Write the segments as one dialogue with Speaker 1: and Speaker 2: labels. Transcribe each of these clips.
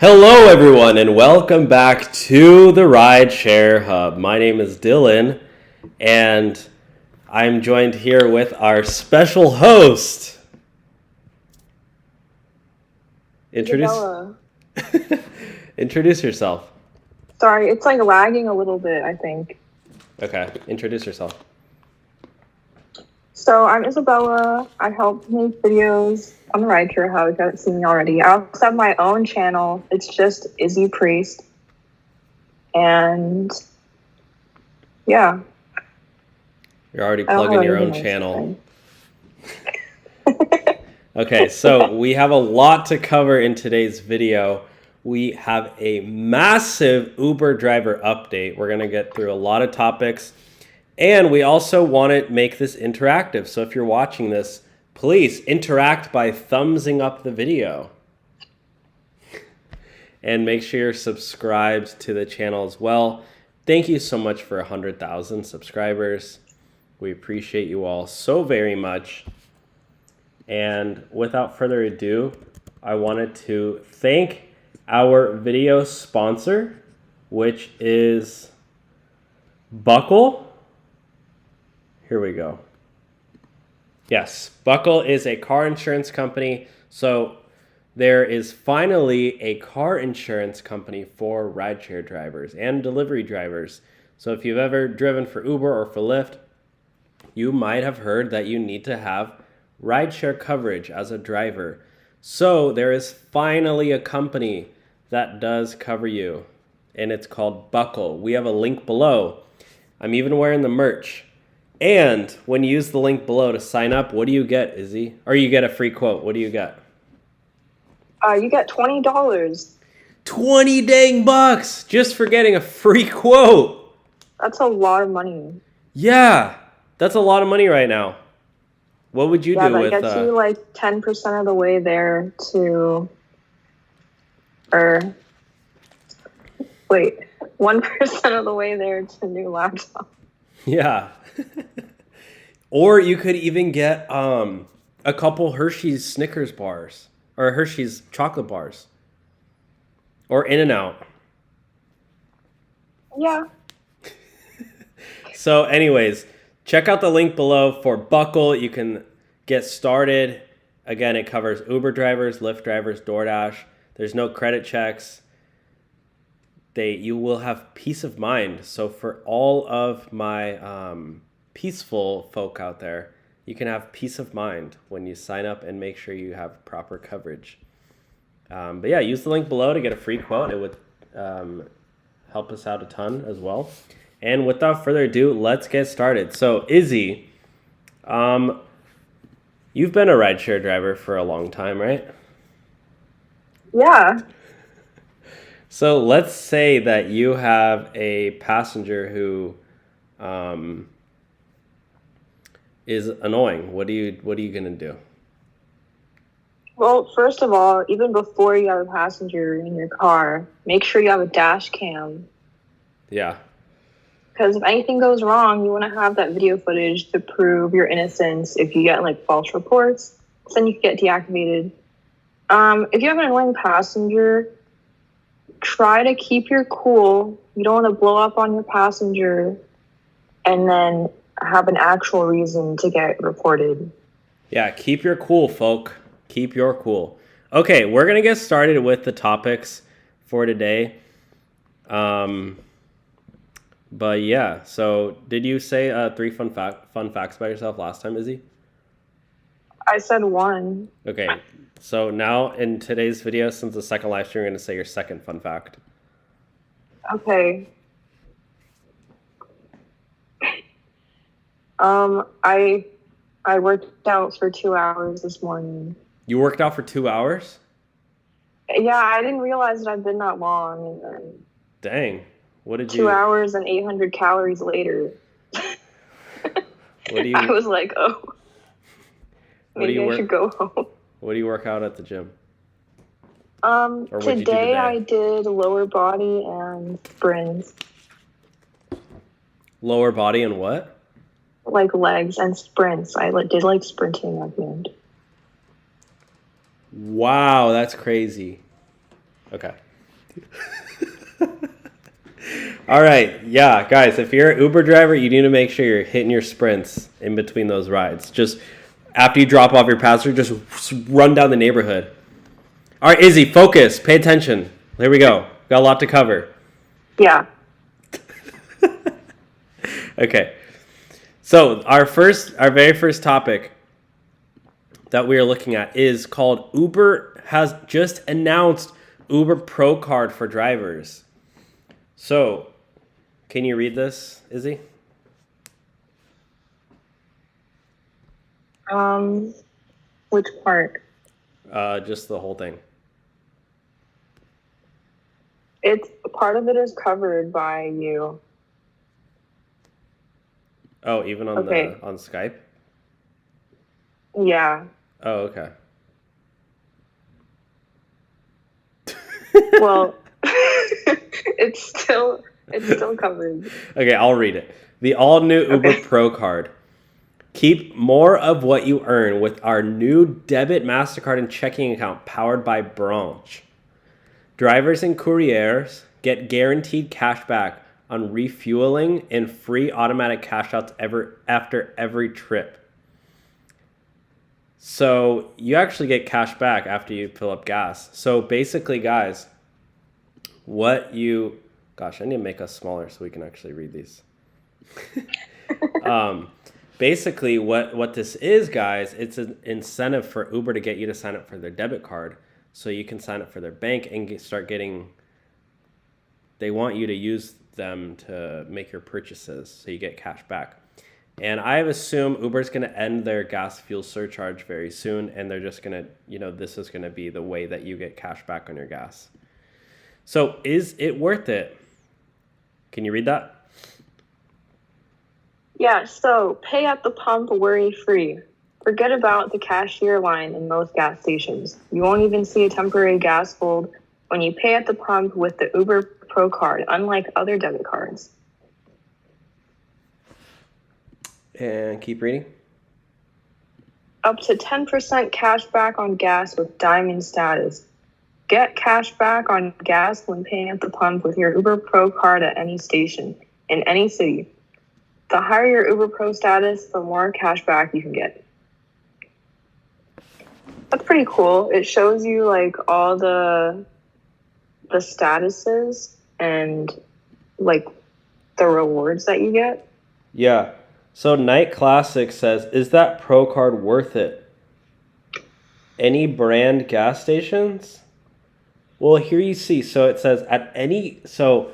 Speaker 1: Hello, everyone, and welcome back to the Rideshare Hub. My name is Dylan, and I'm joined here with our special host. Introduce yourself.
Speaker 2: Sorry, it's like lagging a little bit, I think.
Speaker 1: Okay, introduce yourself.
Speaker 2: So I'm Isabella. I help make videos on the Rideshare Hub. If you haven't seen me already. I also have my own channel. It's just Izzy Priest. And yeah.
Speaker 1: You're already plugging your own channel. Okay, so we have a lot to cover in today's video. We have a massive Uber driver update. We're going to get through a lot of topics. And we also want to make this interactive. So if you're watching this, please interact by thumbsing up the video. And make sure you're subscribed to the channel as well. Thank you so much for 100,000 subscribers. We appreciate you all so very much. And without further ado, I wanted to thank our video sponsor, which is Buckle. Here we go. Yes, Buckle is a car insurance company. So there is finally a car insurance company for rideshare drivers and delivery drivers. So if you've ever driven for Uber or for Lyft, you might have heard that you need to have rideshare coverage as a driver. So there is finally a company that does cover you, and it's called Buckle. We have a link below. I'm even wearing the merch. And when you use the link below to sign up, what do you get, Izzy? Or you get a free quote. What do you get?
Speaker 2: You get $20.
Speaker 1: 20 dang bucks just for getting a free quote.
Speaker 2: That's a lot of money.
Speaker 1: Yeah, that's a lot of money right now. What would you do with...
Speaker 2: Yeah, that gets you like 10% of the way there to... Wait, 1% of the way there to new laptop.
Speaker 1: Yeah. Or you could even get a couple Hershey's Snickers bars or Hershey's chocolate bars or In-N-Out.
Speaker 2: Yeah.
Speaker 1: So anyways, check out the link below for Buckle. You can get started. Again, it covers Uber drivers, Lyft drivers, DoorDash. There's no credit checks. You will have peace of mind. So for all of my peaceful folk out there, you can have peace of mind when you sign up and make sure you have proper coverage. But yeah, use the link below to get a free quote. It would help us out a ton as well. And without further ado, let's get started. So Izzy, you've been a rideshare driver for a long time, right?
Speaker 2: Yeah.
Speaker 1: So let's say that you have a passenger who is annoying. What are you gonna do?
Speaker 2: Well, first of all, even before you have a passenger in your car, make sure you have a dash cam.
Speaker 1: Yeah.
Speaker 2: Because if anything goes wrong, you want to have that video footage to prove your innocence. If you get like false reports, then you can get deactivated. If you have an annoying passenger, try to keep your cool. You don't want to blow up on your passenger and then have an actual reason to get reported.
Speaker 1: Yeah, keep your cool, folk. Keep your cool. Okay, we're going to get started with the topics for today. But yeah, so did you say 3 fun facts about yourself last time, Izzy?
Speaker 2: I said 1.
Speaker 1: Okay, so now in today's video, since the second live stream, you're going to say your second fun fact.
Speaker 2: Okay. I worked out for 2 hours this morning.
Speaker 1: You worked out for 2 hours?
Speaker 2: Yeah, I didn't realize it had been that long. And then
Speaker 1: Dang. What did
Speaker 2: 2 hours and 800 calories later.
Speaker 1: What do you...
Speaker 2: I was like, oh. Maybe I should go home.
Speaker 1: What do you work out at the gym?
Speaker 2: Today I did lower body and sprints.
Speaker 1: Lower body and what?
Speaker 2: Like legs and sprints. I did like sprinting at the end.
Speaker 1: Wow, that's crazy. Okay. All right. Yeah, guys, if you're an Uber driver, you need to make sure you're hitting your sprints in between those rides. Just after you drop off your passenger, just run down the neighborhood. All right, Izzy, focus. Pay attention. Here we go. Got a lot to cover.
Speaker 2: Yeah.
Speaker 1: Okay. So our very first topic that we are looking at is called Uber has just announced Uber Pro Card for drivers. So, can you read this, Izzy?
Speaker 2: Which part?
Speaker 1: Just the whole thing.
Speaker 2: It's part of it is covered by you.
Speaker 1: Oh, even on on Skype?
Speaker 2: Yeah.
Speaker 1: Oh, okay.
Speaker 2: Well, it's still covered.
Speaker 1: Okay, I'll read it. The all-new Uber Pro Card. Keep more of what you earn with our new debit, MasterCard, and checking account powered by Branch. Drivers and couriers get guaranteed cash back on refueling and free automatic cash outs after every trip. So you actually get cash back after you fill up gas. So basically, guys, gosh, I need to make us smaller so we can actually read these. Basically, what this is, guys, it's an incentive for Uber to get you to sign up for their debit card so you can sign up for their bank and start getting, they want you to use them to make your purchases so you get cash back. And I assume Uber's going to end their gas fuel surcharge very soon, and they're just going to, this is going to be the way that you get cash back on your gas. So is it worth it? Can you read that?
Speaker 2: Yeah, so pay at the pump worry-free. Forget about the cashier line in most gas stations. You won't even see a temporary gas hold when you pay at the pump with the Uber Pro Card, unlike other debit cards.
Speaker 1: And keep reading.
Speaker 2: Up to 10% cash back on gas with Diamond status. Get cash back on gas when paying at the pump with your Uber Pro Card at any station, in any city. The higher your Uber Pro status, the more cash back you can get. That's pretty cool. It shows you like all the statuses and like the rewards that you get.
Speaker 1: Yeah. So Night Classic says, is that Pro Card worth it? Any brand gas stations? Well, here you see. So it says so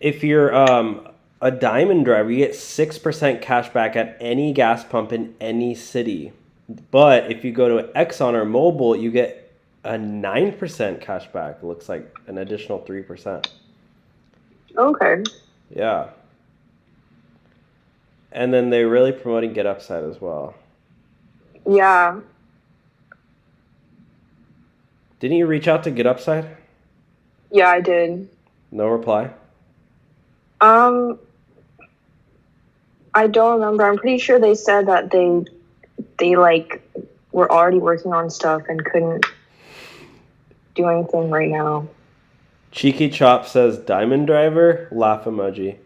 Speaker 1: if you're a Diamond driver, you get 6% cash back at any gas pump in any city. But if you go to Exxon or Mobil, you get a 9% cash back. It looks like an additional 3%.
Speaker 2: Okay.
Speaker 1: Yeah. And then they're really promoting Get Upside as well.
Speaker 2: Yeah.
Speaker 1: Didn't you reach out to Get Upside?
Speaker 2: Yeah, I did.
Speaker 1: No reply?
Speaker 2: I don't remember. I'm pretty sure they said that they like were already working on stuff and couldn't do anything right now.
Speaker 1: Cheeky Chop says Diamond Driver, laugh emoji.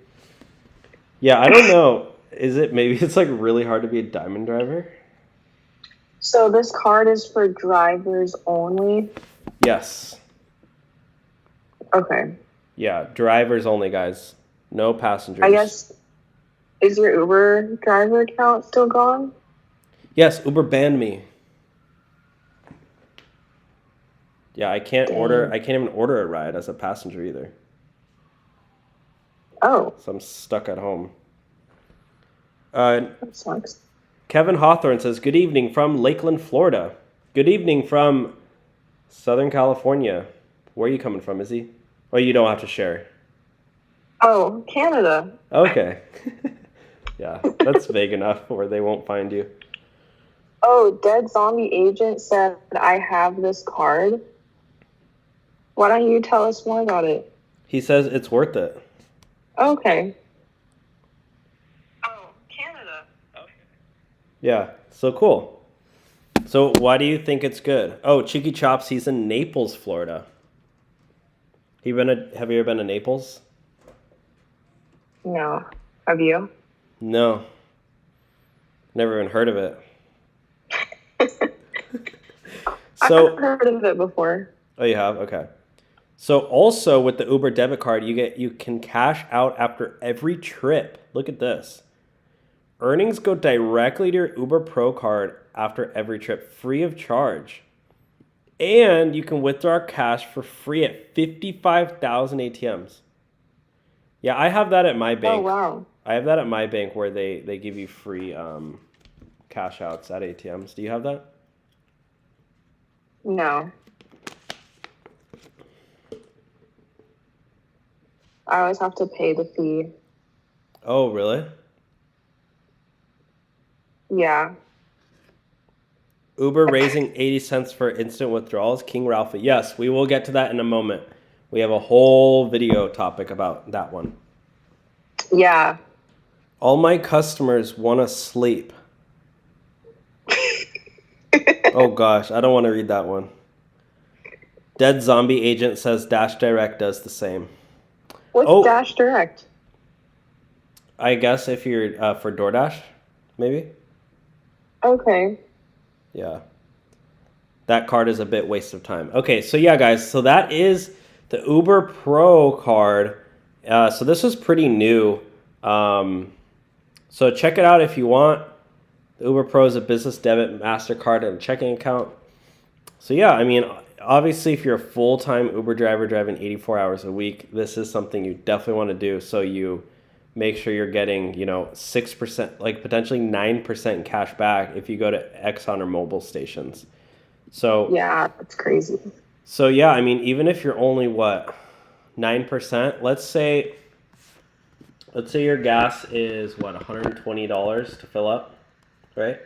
Speaker 1: Yeah, I don't know. Maybe it's like really hard to be a Diamond driver?
Speaker 2: So this card is for drivers only?
Speaker 1: Yes.
Speaker 2: Okay.
Speaker 1: Yeah, drivers only, guys. No passengers.
Speaker 2: I guess, is your Uber driver account still gone?
Speaker 1: Yes, Uber banned me. Yeah, I can't even order a ride as a passenger either.
Speaker 2: Oh.
Speaker 1: So I'm stuck at home.
Speaker 2: That sucks.
Speaker 1: Kevin Hawthorne says, good evening from Lakeland, Florida. Good evening from Southern California. Where are you coming from, Izzy? Oh, you don't have to share.
Speaker 2: Oh, Canada.
Speaker 1: Okay. Yeah, that's vague enough where they won't find you.
Speaker 2: Oh, Dead Zombie Agent said, I have this card. Why don't you tell us more about it?
Speaker 1: He says it's worth it.
Speaker 2: Okay. Oh, Canada. Okay.
Speaker 1: Yeah, so cool. So why do you think it's good? Oh, Cheeky Chops, he's in Naples, Florida. Have you ever been to Naples?
Speaker 2: No. Have you?
Speaker 1: No. Never even heard of it.
Speaker 2: I've heard of it before.
Speaker 1: Oh, you have? Okay. So also with the Uber debit card, you can cash out after every trip. Look at this. Earnings go directly to your Uber Pro card after every trip, free of charge. And you can withdraw cash for free at 55,000 ATMs. Yeah, I have that at my bank.
Speaker 2: Oh, wow.
Speaker 1: I have that at my bank where they give you free cash outs at ATMs. Do you have that?
Speaker 2: No. I always have to pay the fee.
Speaker 1: Oh, really?
Speaker 2: Yeah.
Speaker 1: Uber raising 80 cents for instant withdrawals. King Ralphie. Yes, we will get to that in a moment. We have a whole video topic about that one.
Speaker 2: Yeah.
Speaker 1: All my customers want to sleep. Oh gosh, I don't want to read that one. Dead Zombie Agent says Dash Direct does the same.
Speaker 2: What's Dash Direct?
Speaker 1: I guess if you're for DoorDash, maybe.
Speaker 2: Okay.
Speaker 1: Yeah. That card is a bit waste of time. Okay, so yeah, guys. So that is the Uber Pro card. So this was pretty new. So check it out if you want. The Uber Pro is a business debit, MasterCard, and checking account. So yeah, I mean, obviously, if you're a full-time Uber driver driving 84 hours a week, this is something you definitely want to do. So you make sure you're getting, 6%, like potentially 9% cash back if you go to Exxon or Mobil stations. So
Speaker 2: yeah, that's crazy.
Speaker 1: So yeah, I mean, even if you're only 9%, let's say your gas is $120 to fill up, right?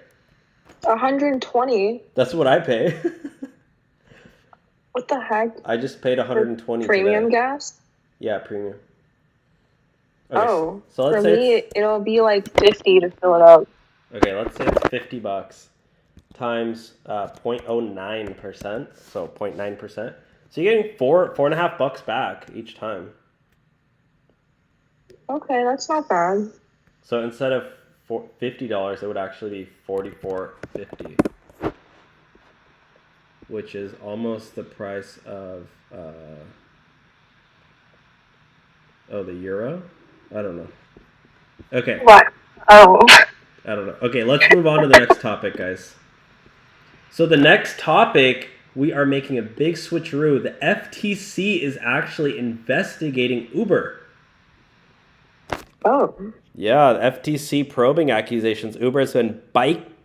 Speaker 2: 120.
Speaker 1: That's what I pay.
Speaker 2: What the heck?
Speaker 1: I just paid 120
Speaker 2: premium
Speaker 1: today.
Speaker 2: Gas?
Speaker 1: Yeah, premium.
Speaker 2: Okay, so
Speaker 1: let's
Speaker 2: for me, it'll be like 50 to fill it up.
Speaker 1: Okay, let's say it's $50 times 0.09%, so 0.9%. So you're getting $4.5 back each time.
Speaker 2: Okay, that's not bad.
Speaker 1: So instead of $50, it would actually be $44.50, which is almost the price of the euro. I don't know. Okay.
Speaker 2: What? Oh.
Speaker 1: I don't know. Okay, let's move on to the next topic, guys. So the next topic, we are making a big switcheroo. The FTC is actually investigating Uber.
Speaker 2: Oh.
Speaker 1: Yeah, the FTC probing accusations. Uber has been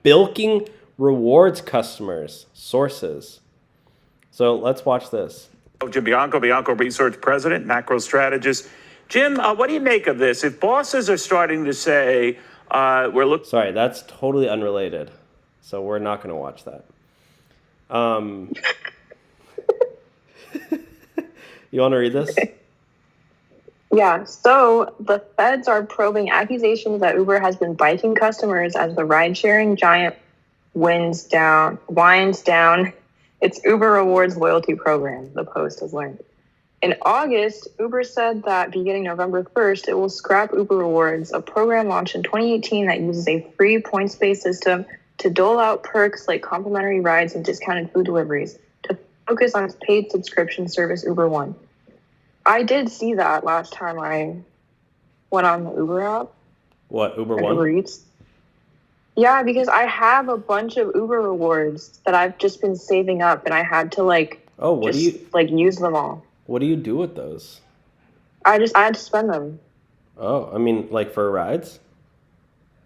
Speaker 1: bilking rewards customers. Sources. So let's watch this.
Speaker 3: Jim Bianco Research President, macro strategist. Jim, what do you make of this? If bosses are starting to say, we're looking...
Speaker 1: Sorry, that's totally unrelated. So we're not going to watch that. You want to read this?
Speaker 2: Yeah, so the feds are probing accusations that Uber has been biking customers as the ride-sharing giant winds down its Uber Rewards loyalty program, the Post has learned. In August, Uber said that beginning November 1st, it will scrap Uber Rewards, a program launched in 2018 that uses a free points-based system to dole out perks like complimentary rides and discounted food deliveries to focus on its paid subscription service, Uber One. I did see that last time I went on the Uber app.
Speaker 1: What, Uber One?
Speaker 2: Uber Eats. Yeah, because I have a bunch of Uber rewards that I've just been saving up, and I had to use them all.
Speaker 1: What do you do with those?
Speaker 2: I had to spend them.
Speaker 1: Oh, I mean, like for rides?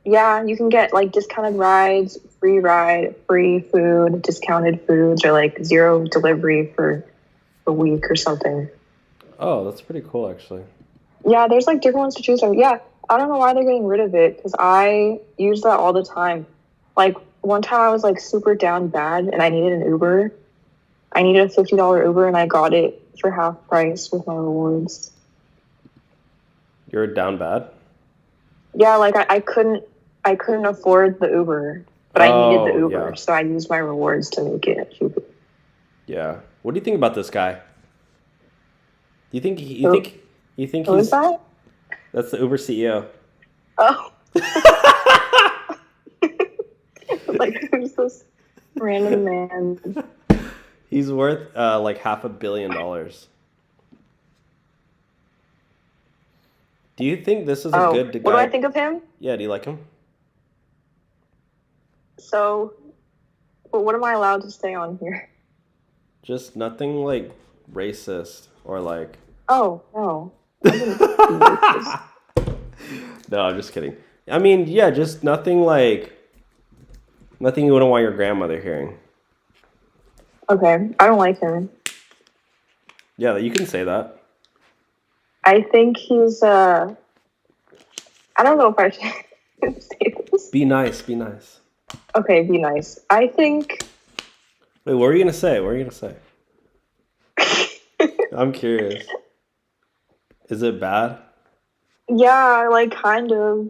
Speaker 2: Yeah, you can get like discounted rides, free ride, free food, discounted foods, or like zero delivery for a week or something.
Speaker 1: Oh, that's pretty cool, actually.
Speaker 2: Yeah, there's like different ones to choose from. Yeah, I don't know why they're getting rid of it because I use that all the time. Like one time I was like super down bad and I needed an Uber. I needed a $50 Uber and I got it for half price with my rewards.
Speaker 1: You're down bad?
Speaker 2: Yeah, like I couldn't afford the Uber, but I needed the Uber, so I used my rewards to make it cheaper.
Speaker 1: Yeah. What do you think about this guy? Do you think he, you think
Speaker 2: Who is
Speaker 1: he's
Speaker 2: that?
Speaker 1: that's the Uber CEO?
Speaker 2: Oh. Like, who's this random man?
Speaker 1: He's worth like $500 million. Do you think this is a good guy?
Speaker 2: What do I think of him?
Speaker 1: Yeah, do you like him?
Speaker 2: So, well, what am I allowed to say on here?
Speaker 1: Just nothing like racist or like.
Speaker 2: Oh, no. I didn't do racist.
Speaker 1: No, I'm just kidding. I mean, yeah, just nothing like. Nothing you wouldn't want your grandmother hearing.
Speaker 2: Okay, I don't like him.
Speaker 1: Yeah, you can say that.
Speaker 2: I think he's, I don't know if I should say this.
Speaker 1: Be nice, be nice.
Speaker 2: Okay, be nice. I think...
Speaker 1: Wait, what were you going to say? What were you going to say? I'm curious. Is it bad?
Speaker 2: Yeah, like, kind of.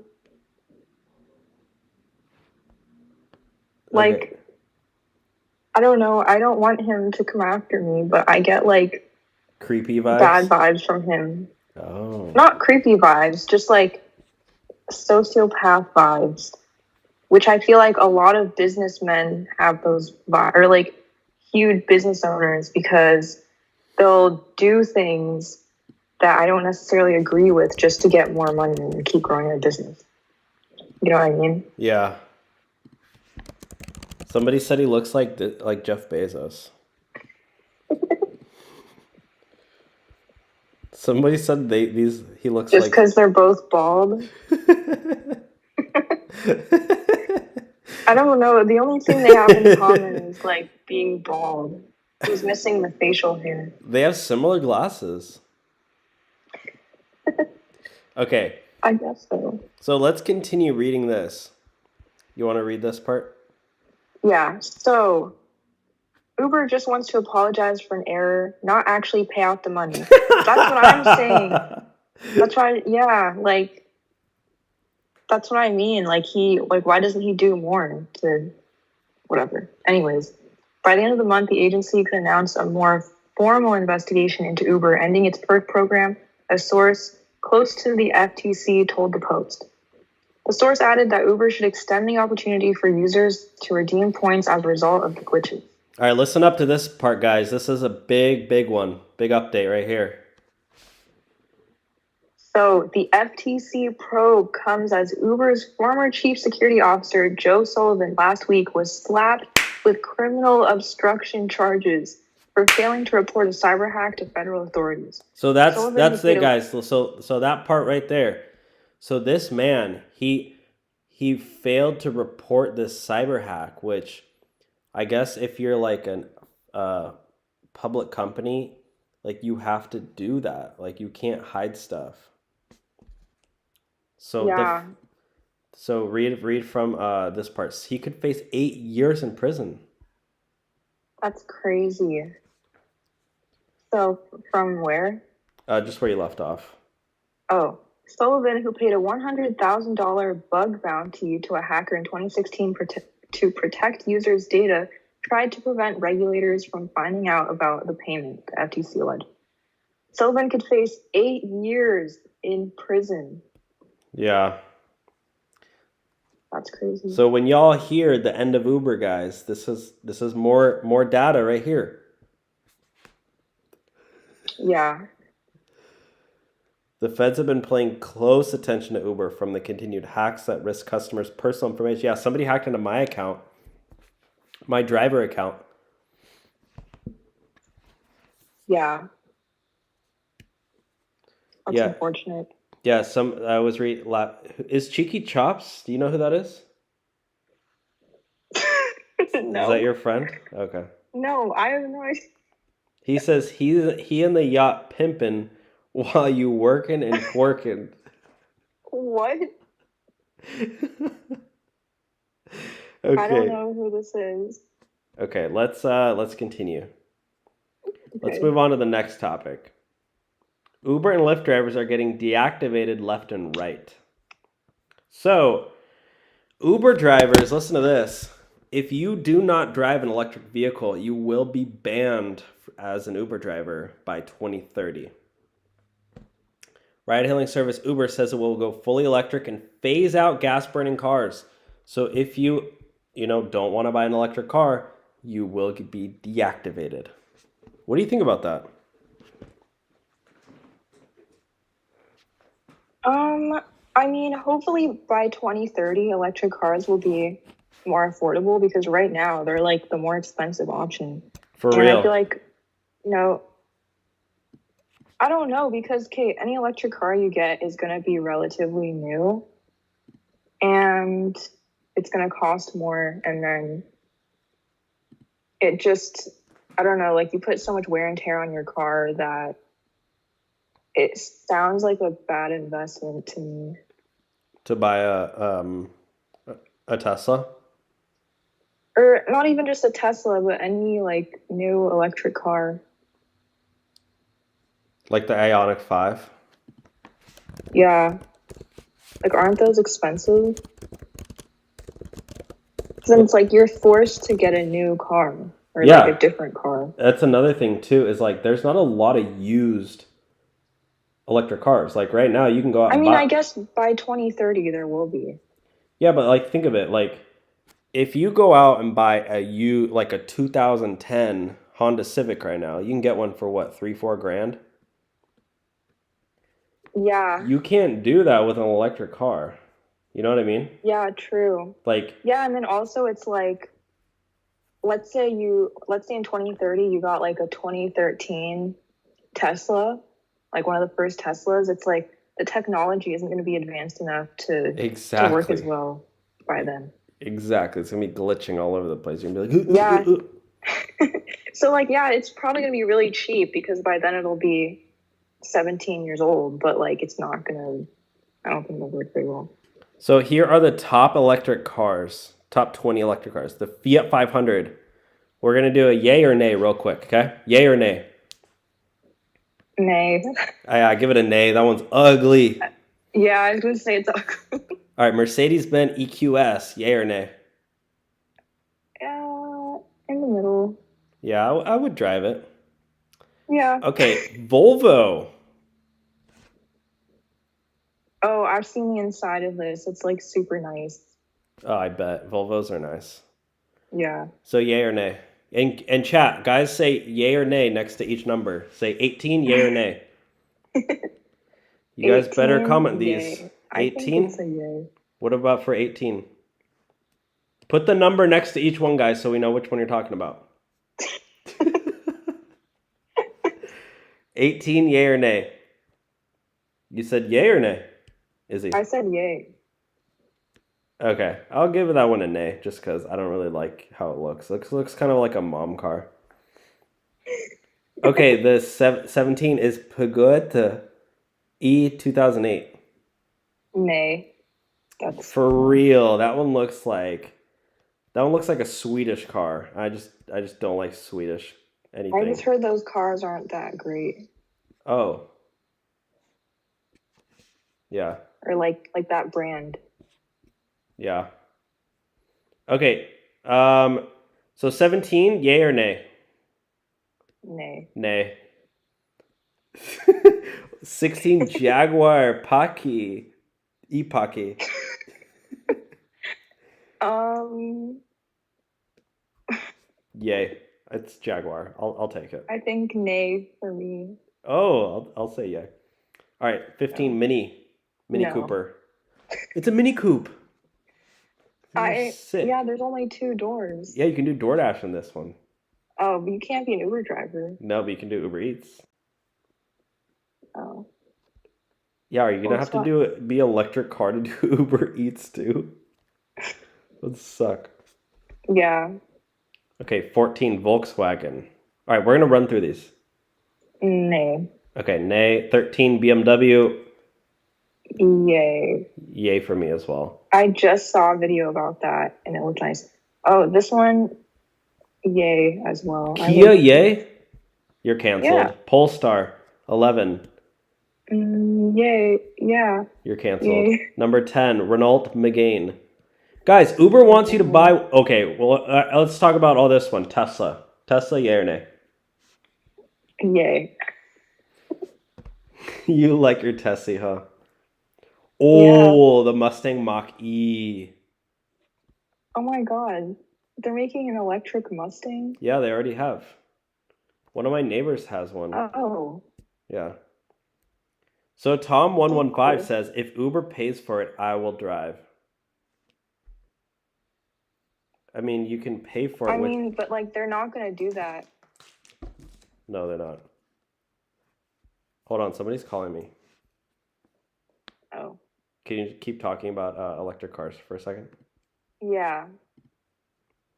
Speaker 2: Like,
Speaker 1: Okay.
Speaker 2: I don't know. I don't want him to come after me, but I get, like,
Speaker 1: Creepy vibes?
Speaker 2: bad vibes from him.
Speaker 1: Oh.
Speaker 2: Not creepy vibes, just, like, sociopath vibes, which I feel like a lot of businessmen have those vibes, or, like, huge business owners, because they'll do things that I don't necessarily agree with just to get more money and keep growing their business. You know what I mean?
Speaker 1: Yeah. Somebody said he looks like Jeff Bezos. Somebody said he looks
Speaker 2: just
Speaker 1: like
Speaker 2: because they're both bald. I don't know. The only thing they have in common is like being bald. He's missing the facial hair.
Speaker 1: They have similar glasses. Okay.
Speaker 2: I guess so.
Speaker 1: So let's continue reading this. You want to read this part?
Speaker 2: Yeah. So Uber just wants to apologize for an error, not actually pay out the money. That's what I'm saying. That's why, yeah, like, that's what I mean. Like, why doesn't he do more to whatever? Anyways, by the end of the month, the agency could announce a more formal investigation into Uber, ending its perk program, a source close to the FTC told the Post. The source added that Uber should extend the opportunity for users to redeem points as a result of the glitches.
Speaker 1: All right, listen up to this part, guys. This is a big one. Big update right here.
Speaker 2: So the FTC probe comes as Uber's former chief security officer, Joe Sullivan, last week was slapped with criminal obstruction charges for failing to report a cyber hack to federal authorities.
Speaker 1: So that's it, guys. So that part right there. So this man, he failed to report this cyber hack, which I guess if you're like a public company, like you have to do that. Like you can't hide stuff. So
Speaker 2: yeah.
Speaker 1: So read from this part. He could face 8 years in prison.
Speaker 2: That's crazy. So from where?
Speaker 1: Just where you left off.
Speaker 2: Oh, Sullivan, who paid a $100,000 bug bounty to a hacker in 2016 to protect users' data, tried to prevent regulators from finding out about the payment, the FTC alleged. Sullivan could face 8 years in prison.
Speaker 1: Yeah.
Speaker 2: That's crazy.
Speaker 1: So when y'all hear the end of Uber, guys, this is more data right here.
Speaker 2: Yeah.
Speaker 1: The feds have been paying close attention to Uber from the continued hacks that risk customers' personal information. Yeah, somebody hacked into my account, my driver account.
Speaker 2: Yeah. That's unfortunate.
Speaker 1: Yeah, I was reading. Is Cheeky Chops? Do you know who that is?
Speaker 2: No.
Speaker 1: Is that your friend? Okay.
Speaker 2: No, I have no idea.
Speaker 1: He says he and the yacht pimping while you working and twerking.
Speaker 2: What?
Speaker 1: Okay.
Speaker 2: I don't know who this is.
Speaker 1: Okay, let's continue.
Speaker 2: Okay.
Speaker 1: Let's move on to the next topic. Uber and Lyft drivers are getting deactivated left and right. So, Uber drivers, listen to this. If you do not drive an electric vehicle, you will be banned as an Uber driver by 2030. Ride-hailing service Uber says it will go fully electric and phase out gas-burning cars. So if you don't want to buy an electric car, you will be deactivated. What do you think about that?
Speaker 2: I mean, hopefully by 2030, electric cars will be more affordable because right now they're like the more expensive option.
Speaker 1: For
Speaker 2: and
Speaker 1: real?
Speaker 2: I feel like, I don't know because, Kate, any electric car you get is going to be relatively new and it's going to cost more. And then it just, I don't know, like you put so much wear and tear on your car that it sounds like a bad investment to me.
Speaker 1: To buy a Tesla?
Speaker 2: Or not even just a Tesla, but any like new electric car.
Speaker 1: Like the Ioniq 5?
Speaker 2: Yeah. Like, aren't those expensive? Then it's like you're forced to get a new car or like a different car.
Speaker 1: That's another thing too, is like there's not a lot of used electric cars. Like right now you can go out and buy...
Speaker 2: I guess by 2030 there will be.
Speaker 1: Yeah, but like think of it, like if you go out and buy like a 2010 Honda Civic right now, you can get one for what, $3-4 grand?
Speaker 2: Yeah.
Speaker 1: You can't do that with an electric car. You know what I mean?
Speaker 2: Yeah, true.
Speaker 1: Like,
Speaker 2: yeah, and then also it's like, let's say in 2030 you got like a 2013 Tesla, like one of the first Teslas. It's like the technology isn't going to be advanced enough to work as well by then.
Speaker 1: Exactly. It's going to be glitching all over the place. You're going to be
Speaker 2: like, yeah. So like, yeah, it's probably going to be really cheap because by then it'll be 17 years old, but like it's not going to, I don't think it'll work very well.
Speaker 1: So here are the top electric cars, top 20 electric cars. The Fiat 500. We're going to do a yay or nay real quick, okay? Yay or nay?
Speaker 2: Nay.
Speaker 1: I give it a nay. That one's ugly.
Speaker 2: Yeah, I was going to say it's ugly.
Speaker 1: All right, Mercedes-Benz EQS, yay or nay?
Speaker 2: In the middle.
Speaker 1: Yeah, I would drive it.
Speaker 2: Yeah.
Speaker 1: Okay, Volvo.
Speaker 2: Oh, I've seen the inside of this. It's like super nice.
Speaker 1: Oh, I bet. Volvos are nice.
Speaker 2: Yeah.
Speaker 1: So yay or nay? And chat, guys say yay or nay next to each number. Say 18, yay or nay. You guys better comment these. 18?
Speaker 2: I think it's a yay.
Speaker 1: What about for 18? Put the number next to each one, guys, so we know which one you're talking about. 18, yay or nay? You said yay or nay? Izzy?
Speaker 2: I said yay.
Speaker 1: Okay, I'll give that one a nay, just because I don't really like how it looks. Looks kind of like a mom car. Okay, the 17 is Peugeot E 2008.
Speaker 2: Nay. That's
Speaker 1: for real. That one looks like a Swedish car. I just don't like Swedish anything.
Speaker 2: I just heard those cars aren't that great.
Speaker 1: Oh. Yeah.
Speaker 2: Or like that brand.
Speaker 1: Yeah. Okay. So 17, yay or nay?
Speaker 2: Nay.
Speaker 1: Nay. 16, Jaguar Paki. E-Paki. Yay. It's Jaguar. I'll take it.
Speaker 2: I think nay for me.
Speaker 1: Oh, I'll say yay. All right, 15, no. Mini no. Cooper. It's a Mini Coupe.
Speaker 2: Yeah, there's only 2 doors.
Speaker 1: Yeah, you can do DoorDash in this one.
Speaker 2: Oh, but you can't be an Uber driver.
Speaker 1: No, but you can do Ubereats.
Speaker 2: Oh.
Speaker 1: Yeah, are you gonna have to be electric car to do Ubereats too? That would suck.
Speaker 2: Yeah.
Speaker 1: Okay, 14, Volkswagen. All right, we're gonna run through these.
Speaker 2: Nay.
Speaker 1: Okay, nay. 13, BMW.
Speaker 2: Yay.
Speaker 1: Yay for me as well.
Speaker 2: I just saw a video about that and it looked nice. Oh, this one, yay as well.
Speaker 1: Kia, yay? You're canceled.
Speaker 2: Yeah.
Speaker 1: Polestar, 11.
Speaker 2: Yay, yeah.
Speaker 1: You're canceled.
Speaker 2: Yay.
Speaker 1: Number 10, Renault Megane. Guys, Uber wants you to buy... Okay, well, let's talk about all this one. Tesla. Tesla, yay or nay?
Speaker 2: Yay.
Speaker 1: You like your Tessie, huh?
Speaker 2: Yeah.
Speaker 1: Oh, the Mustang Mach-E.
Speaker 2: Oh my god. They're making an electric Mustang?
Speaker 1: Yeah, they already have. One of my neighbors has one.
Speaker 2: Oh.
Speaker 1: Yeah. So Tom115
Speaker 2: cool.
Speaker 1: says, if Uber pays for it, I will drive. I mean, you can pay for it
Speaker 2: But like they're not gonna do that.
Speaker 1: No, they're not. Hold on, somebody's calling me.
Speaker 2: Oh.
Speaker 1: Can you keep talking about electric cars for a second?
Speaker 2: Yeah.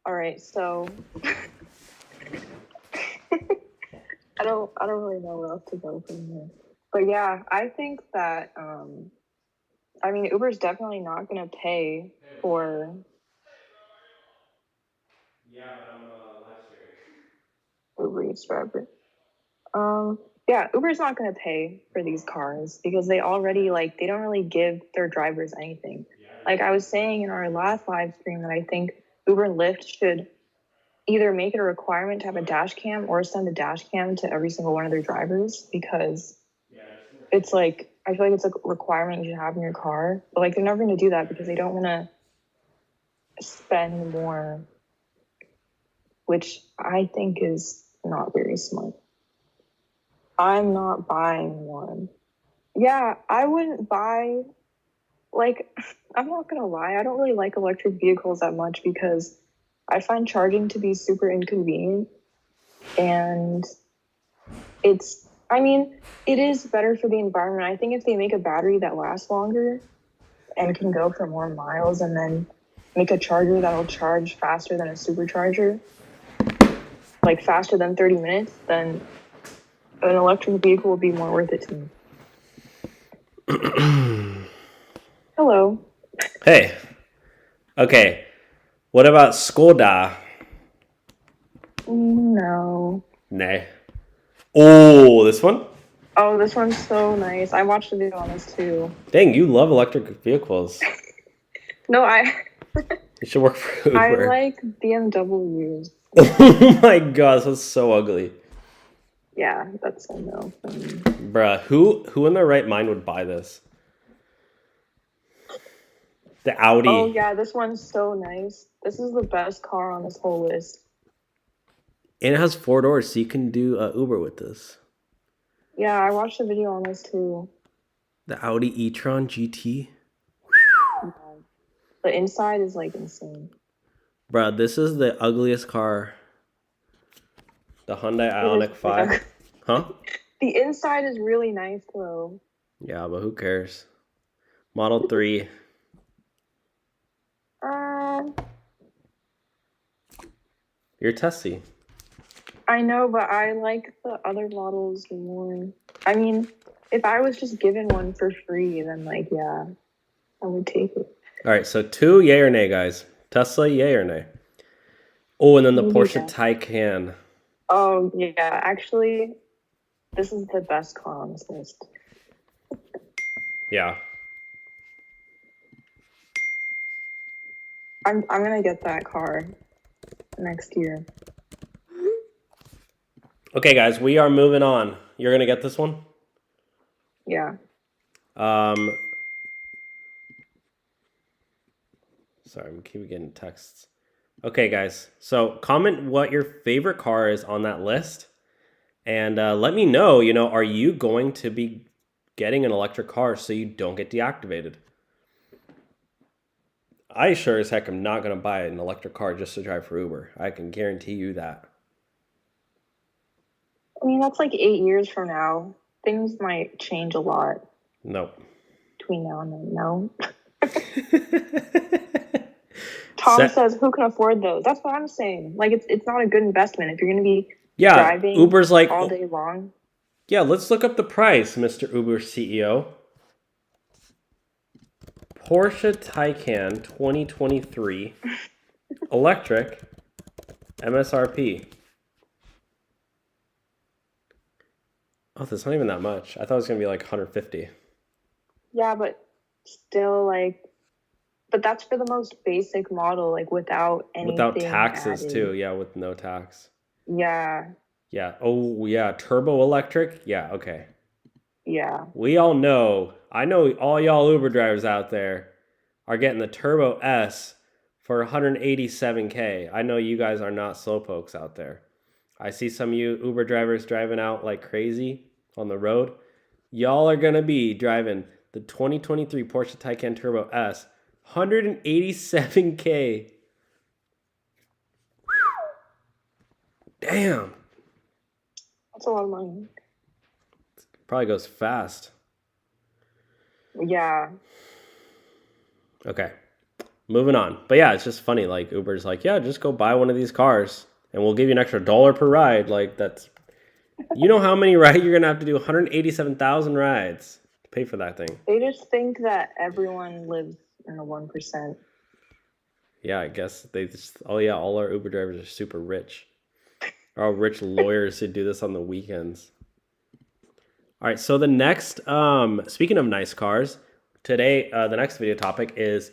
Speaker 2: All right, so I don't really know where else to go from here. But yeah, I think that Uber's definitely not gonna pay for.
Speaker 1: Yeah, but I'm live streaming.
Speaker 2: Ubereats forever. Yeah, Uber's not gonna pay for these cars because they already they don't really give their drivers anything. Like I was saying in our last live stream that I think Uber and Lyft should either make it a requirement to have a dash cam or send a dash cam to every single one of their drivers because it's like I feel like it's a requirement you should have in your car. But like they're never gonna do that because they don't wanna spend more, which I think is not very smart. I'm not buying one. Yeah, I wouldn't buy, I'm not gonna lie, I don't really like electric vehicles that much because I find charging to be super inconvenient. And it is better for the environment. I think if they make a battery that lasts longer and can go for more miles and then make a charger that'll charge faster than a supercharger, like faster than 30 minutes, then an electric vehicle will be more worth it to me. Hello.
Speaker 1: Hey. Okay. What about Skoda?
Speaker 2: No.
Speaker 1: Nay. Oh, this one?
Speaker 2: Oh, this one's so nice. I watched the video on this too.
Speaker 1: Dang, you love electric vehicles.
Speaker 2: No,
Speaker 1: You should work for Uber.
Speaker 2: I like BMWs.
Speaker 1: Oh my god, this was so ugly.
Speaker 2: Yeah, that's a no for me.
Speaker 1: Bruh, who in their right mind would buy this? The Audi.
Speaker 2: Oh yeah, this one's so nice. This is the best car on this whole list.
Speaker 1: And it has 4 doors, so you can do Uber with this.
Speaker 2: Yeah, I watched the video on this too.
Speaker 1: The Audi e-tron GT.
Speaker 2: The inside is insane.
Speaker 1: Bruh, this is the ugliest car. The Hyundai Ioniq 5. Huh?
Speaker 2: The inside is really nice though.
Speaker 1: Yeah, but who cares? Model 3. You're Tessie.
Speaker 2: I know, but I like the other models more. I mean, if I was just given one for free, then yeah, I would take it.
Speaker 1: All right, so 2, yay or nay, guys. Tesla, yay or nay? Oh, and then the Porsche Taycan.
Speaker 2: Oh yeah, actually, this is the best car on this list.
Speaker 1: Yeah.
Speaker 2: I'm gonna get that car next year.
Speaker 1: Okay, guys, we are moving on. You're gonna get this one?
Speaker 2: Yeah.
Speaker 1: Sorry, I'm keep getting texts. Okay, guys. So comment what your favorite car is on that list, and let me know. Are you going to be getting an electric car so you don't get deactivated? I sure as heck am not going to buy an electric car just to drive for Uber. I can guarantee you that.
Speaker 2: I mean, that's 8 years from now. Things might change a lot.
Speaker 1: Nope.
Speaker 2: Between now and then, no. Tom says, who can afford those? That's what I'm saying. It's not a good investment if you're going to be driving
Speaker 1: Uber's
Speaker 2: all day long.
Speaker 1: Yeah, let's look up the price, Mr. Uber CEO. Porsche Taycan 2023 electric MSRP. Oh, that's not even that much. I thought it was going to be 150.
Speaker 2: Yeah, but still but that's for the most basic model, without anything
Speaker 1: without taxes
Speaker 2: added.
Speaker 1: Too. Yeah, with no tax.
Speaker 2: Yeah.
Speaker 1: Yeah. Oh, yeah. Turbo electric. Yeah. Okay.
Speaker 2: Yeah.
Speaker 1: We all know, I know all y'all Uber drivers out there are getting the Turbo S for 187K. I know you guys are not slowpokes out there. I see some of you Uber drivers driving out like crazy on the road. Y'all are going to be driving the 2023 Porsche Taycan Turbo S, 187K. Damn.
Speaker 2: That's a lot of money.
Speaker 1: Probably goes fast.
Speaker 2: Yeah.
Speaker 1: Okay. Moving on. But yeah, it's just funny. Like Uber's like, yeah, just go buy one of these cars and we'll give you an extra $1 per ride. Like that's, you know how many rides you're going to have to do? 187,000 rides to pay for that thing.
Speaker 2: They just think that everyone lives in the 1%.
Speaker 1: Yeah, I guess they just, oh yeah, all our Uber drivers are super rich. They're all rich lawyers who do this on the weekends. All right, so the next, speaking of nice cars, today, the next video topic is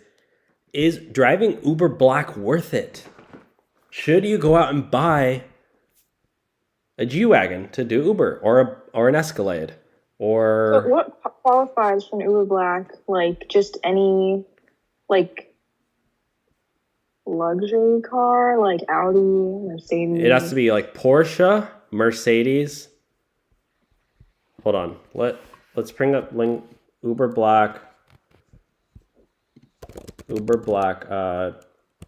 Speaker 1: driving Uber Black worth it? Should you go out and buy a G-Wagon to do Uber or an Escalade? Or
Speaker 2: But what qualifies for an Uber Black? Like, just any, like, luxury car? Like Audi, Mercedes?
Speaker 1: it has to be like Porsche, Mercedes. Hold on. Let's bring up link Uber Black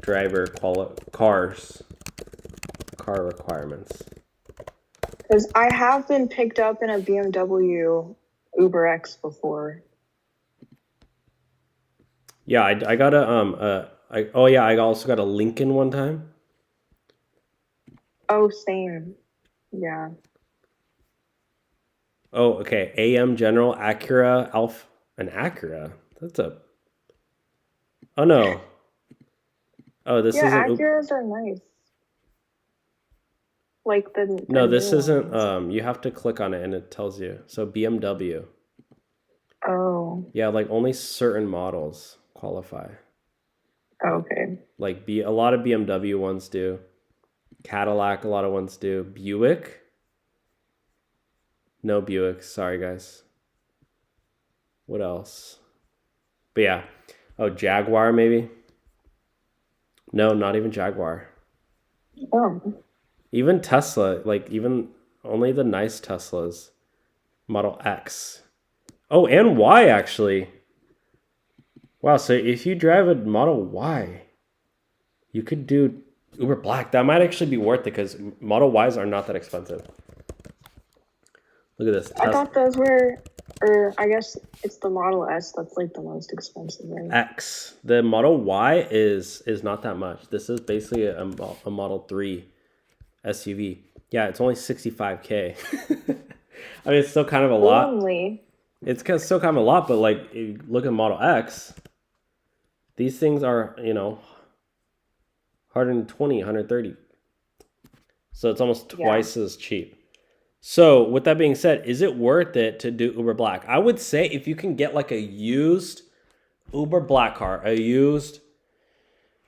Speaker 1: driver car requirements.
Speaker 2: Because I have been picked up in a BMW Ubereats before.
Speaker 1: Yeah, I got I also got a Lincoln one time.
Speaker 2: Oh, same. Yeah.
Speaker 1: Oh, okay. AM General Acura an Acura. That's a. Oh no. Oh, this
Speaker 2: Yeah,
Speaker 1: isn't.
Speaker 2: Acuras are nice. Like the
Speaker 1: No, this
Speaker 2: new
Speaker 1: isn't.
Speaker 2: ones.
Speaker 1: You have to click on it and it tells you. So BMW.
Speaker 2: Oh,
Speaker 1: Yeah, like only certain models qualify.
Speaker 2: okay.
Speaker 1: Like a lot of BMW ones do. Cadillac, a lot of ones do. Buick. No Buick. Sorry, guys. What else? But yeah. Oh, Jaguar maybe. No, not even Jaguar.
Speaker 2: Oh,
Speaker 1: Even Tesla, like even only the nice Teslas. Model X. Oh, and Y actually. Wow, so if you drive a Model Y, you could do Uber Black. That might actually be worth it because Model Ys are not that expensive. Look at this.
Speaker 2: I thought those were, or I guess it's the Model S that's like the most expensive, right?
Speaker 1: X. The Model Y is not that much. This is basically a Model 3 SUV. Yeah, it's only 65K. I mean, it's still kind of a lot.
Speaker 2: Only.
Speaker 1: It's still kind of a lot, but like, if you look at Model X, these things are, 120, 130. So it's almost twice as cheap. So with that being said, is it worth it to do Uber Black? I would say if you can get like a used Uber Black car, a used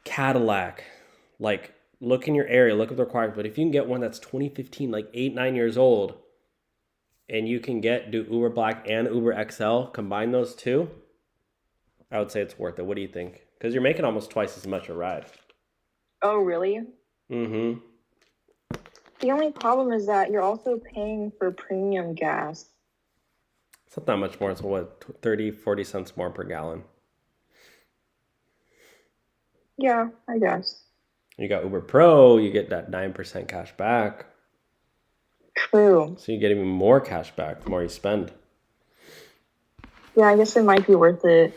Speaker 1: Cadillac, like look in your area, look at the requirements. But if you can get one that's 2015, like 8-9 years old, and you can do Uber Black and Uber XL, combine those two, I would say it's worth it. What do you think? Because you're making almost twice as much a ride.
Speaker 2: Oh, really?
Speaker 1: Mm-hmm.
Speaker 2: The only problem is that you're also paying for premium gas.
Speaker 1: It's not that much more. It's what, 30, 40 cents more per gallon.
Speaker 2: Yeah, I guess.
Speaker 1: You got Uber Pro, you get that 9% cash back.
Speaker 2: True.
Speaker 1: So you get even more cash back the more you spend.
Speaker 2: Yeah, I guess it might be worth it.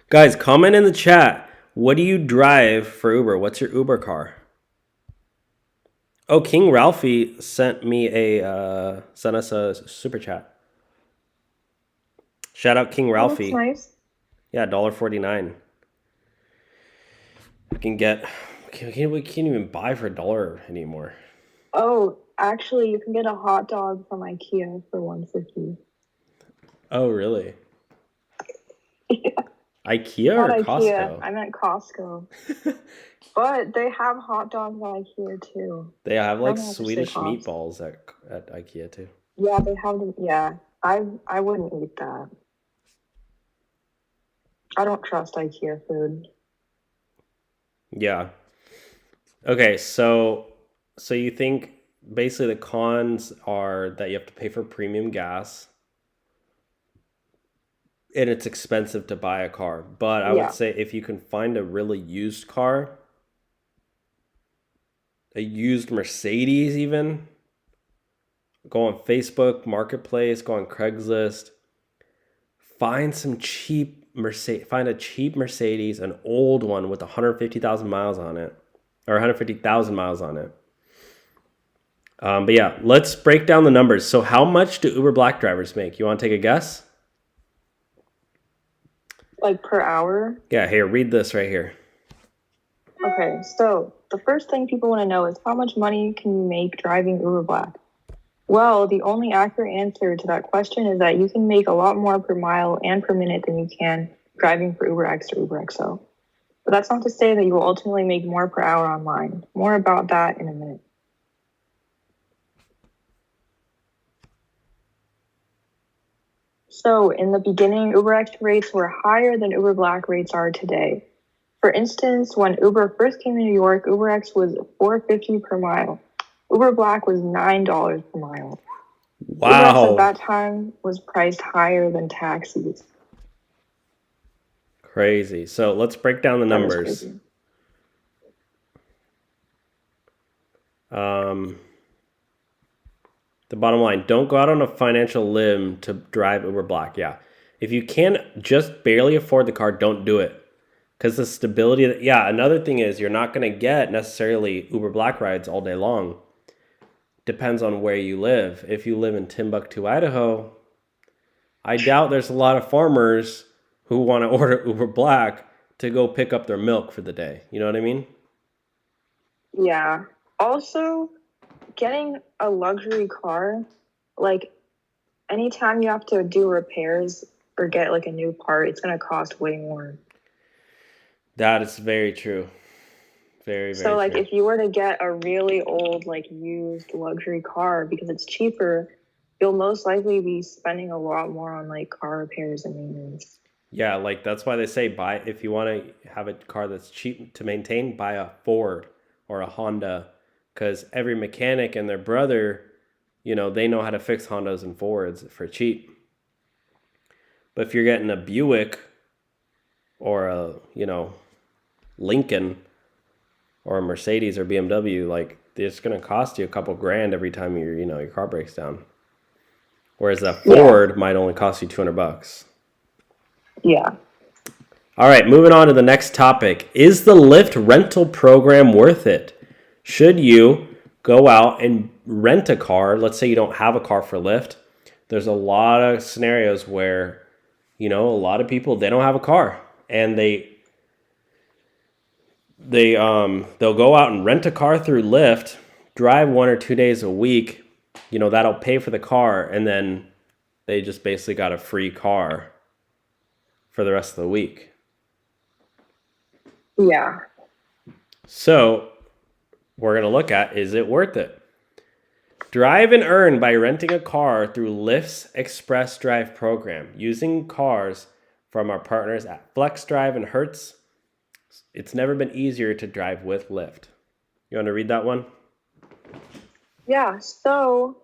Speaker 1: Guys, comment in the chat. What do you drive for Uber? What's your Uber car? Oh, King Ralphie sent us a super chat. Shout out King Ralphie.
Speaker 2: Oh, that's nice.
Speaker 1: Yeah, $1.49. We can't even buy for $1 anymore.
Speaker 2: Oh, actually, you can get a hot dog from IKEA for $1.50.
Speaker 1: Oh, really?
Speaker 2: Yeah.
Speaker 1: IKEA
Speaker 2: Not
Speaker 1: or
Speaker 2: IKEA.
Speaker 1: Costco?
Speaker 2: I meant Costco. But they have hot dogs at IKEA too.
Speaker 1: They have like
Speaker 2: I don't have to say
Speaker 1: Swedish
Speaker 2: Costco.
Speaker 1: meatballs at IKEA too.
Speaker 2: Yeah, they have them. Yeah, I wouldn't eat that. I don't trust IKEA food.
Speaker 1: Yeah. Okay, so you think basically the cons are that you have to pay for premium gas and it's expensive to buy a car. But I would
Speaker 2: Yeah,
Speaker 1: say if you can find a really used car, a used Mercedes even, go on Facebook Marketplace, go on Craigslist, find some cheap Mercedes, find a cheap Mercedes, an old one with 150,000 miles on it, or 150,000 miles on it. But yeah, let's break down the numbers. So how much do Uber Black drivers make? You want to take a guess?
Speaker 2: like per hour.
Speaker 1: Yeah, here, read this right here.
Speaker 2: Okay, so the first thing people want to know is how much money can you make driving Uber Black? Well, the only accurate answer to that question is that you can make a lot more per mile and per minute than you can driving for UberX or UberXO. But that's not to say that you will ultimately make more per hour online. More about that in a minute. So in the beginning, UberX rates were higher than Uber Black rates are today. For instance, when Uber first came to New York, UberX was $4.50 per mile. Uber Black was $9 per mile. UberX at
Speaker 1: Wow.
Speaker 2: that time was priced higher than taxis.
Speaker 1: Crazy. So let's break down the
Speaker 2: That is
Speaker 1: numbers.
Speaker 2: crazy.
Speaker 1: The bottom line, don't go out on a financial limb to drive Uber Black. Yeah. If you can just barely afford the car, don't do it. Because the stability, another thing is you're not going to get necessarily Uber Black rides all day long. Depends on where you live. If you live in Timbuktu, Idaho, I doubt there's a lot of farmers who want to order Uber Black to go pick up their milk for the day. You know what I mean?
Speaker 2: Yeah. Also, getting a luxury car, like anytime you have to do repairs or get like a new part, it's going to cost way more.
Speaker 1: That is very true. Very,
Speaker 2: So
Speaker 1: very
Speaker 2: like
Speaker 1: true.
Speaker 2: if you were to get a really old like used luxury car because it's cheaper, you'll most likely be spending a lot more on like car repairs and maintenance.
Speaker 1: Yeah, like that's why they say buy if you want to have a car that's cheap to maintain, buy a Ford or a Honda, because every mechanic and their brother, they know how to fix Hondas and Fords for cheap. But if you're getting a Buick or a Lincoln or a Mercedes or BMW, like it's gonna cost you a couple grand every time your car breaks down. Whereas a Ford might only cost you $200.
Speaker 2: Yeah.
Speaker 1: All right, moving on to the next topic. Is the Lyft rental program worth it? Should you go out and rent a car? Let's say you don't have a car for Lyft. There's a lot of scenarios where, a lot of people, they don't have a car and they'll go out and rent a car through Lyft, drive 1 or 2 days a week, that'll pay for the car, and then they just basically got a free car for the rest of the week.
Speaker 2: Yeah.
Speaker 1: So we're going to look at, is it worth it? Drive and earn by renting a car through Lyft's Express Drive program. Using cars from our partners at Flex Drive and Hertz, it's never been easier to drive with Lyft. You want to read that one?
Speaker 2: Yeah. So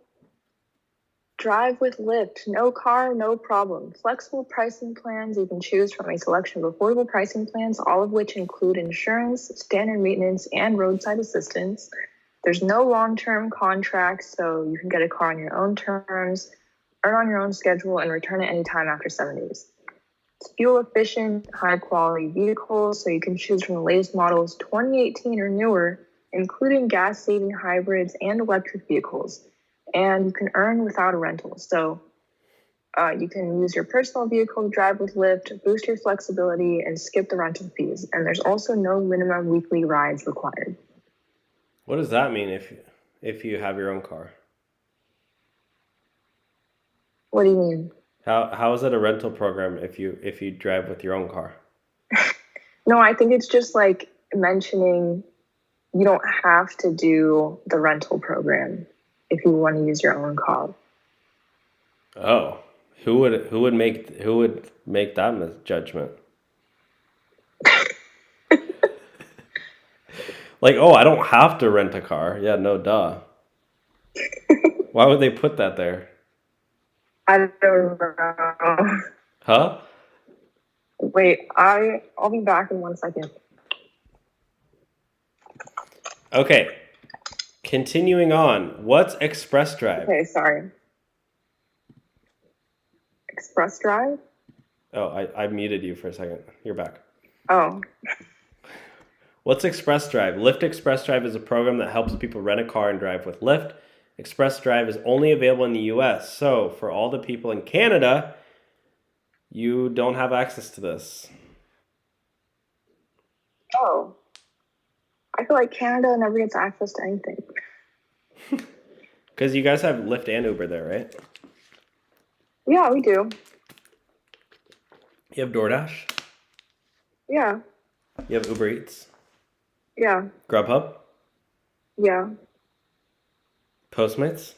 Speaker 2: drive with Lyft. No car, no problem. Flexible pricing plans. You can choose from a selection of affordable pricing plans, all of which include insurance, standard maintenance, and roadside assistance. There's no long-term contracts, so you can get a car on your own terms, earn on your own schedule, and return it anytime after 7 days. It's fuel-efficient, high-quality vehicles, so you can choose from the latest models 2018 or newer, including gas-saving hybrids and electric vehicles. And you can earn without a rental. So you can use your personal vehicle to drive with Lyft, boost your flexibility, and skip the rental fees. And there's also no minimum weekly rides required.
Speaker 1: What does that mean if you have your own car?
Speaker 2: What do you mean?
Speaker 1: How is it a rental program if you drive with your own car?
Speaker 2: No, I think it's just like mentioning you don't have to do the rental program if you want to use your own car.
Speaker 1: Oh, who would make that judgment? Like, oh, I don't have to rent a car. Yeah, no, duh. Why would they put that there?
Speaker 2: I don't know.
Speaker 1: Huh?
Speaker 2: Wait, I'll be back in 1 second.
Speaker 1: Okay. Continuing on. What's Express Drive?
Speaker 2: Okay, sorry. Express Drive?
Speaker 1: Oh, I muted you for a second. You're back.
Speaker 2: Oh.
Speaker 1: What's Express Drive? Lyft Express Drive is a program that helps people rent a car and drive with Lyft. Express Drive is only available in the US. So for all the people in Canada, you don't have access to this.
Speaker 2: Oh. I feel like Canada never gets access to anything.
Speaker 1: Because you guys have Lyft and Uber there, right?
Speaker 2: Yeah, we do.
Speaker 1: You have DoorDash?
Speaker 2: Yeah.
Speaker 1: You have Ubereats?
Speaker 2: Yeah.
Speaker 1: Grubhub?
Speaker 2: Yeah.
Speaker 1: Postmates?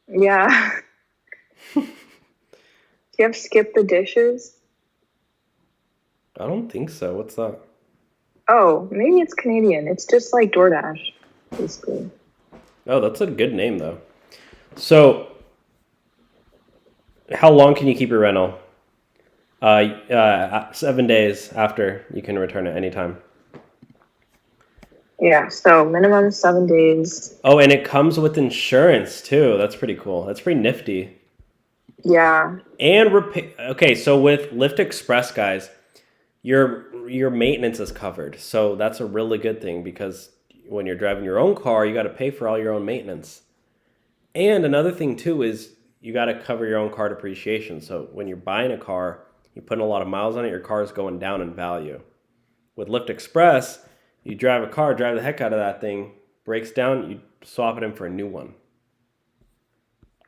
Speaker 2: Yeah. Do you have Skip the Dishes?
Speaker 1: I don't think so. What's that?
Speaker 2: Oh, maybe it's Canadian. It's just like DoorDash, basically.
Speaker 1: Oh, that's a good name, though. So, how long can you keep your rental? 7 days after. You can return it anytime.
Speaker 2: Yeah, so minimum 7 days.
Speaker 1: Oh, and it comes with insurance, too. That's pretty cool. That's pretty nifty.
Speaker 2: Yeah.
Speaker 1: And okay, so with Lyft Express, guys, your maintenance is covered. So that's a really good thing because when you're driving your own car, you got to pay for all your own maintenance. And another thing too is you got to cover your own car depreciation. So when you're buying a car, you're putting a lot of miles on it, your car is going down in value. With Lyft Express, you drive a car, drive the heck out of that thing, breaks down, you swap it in for a new one.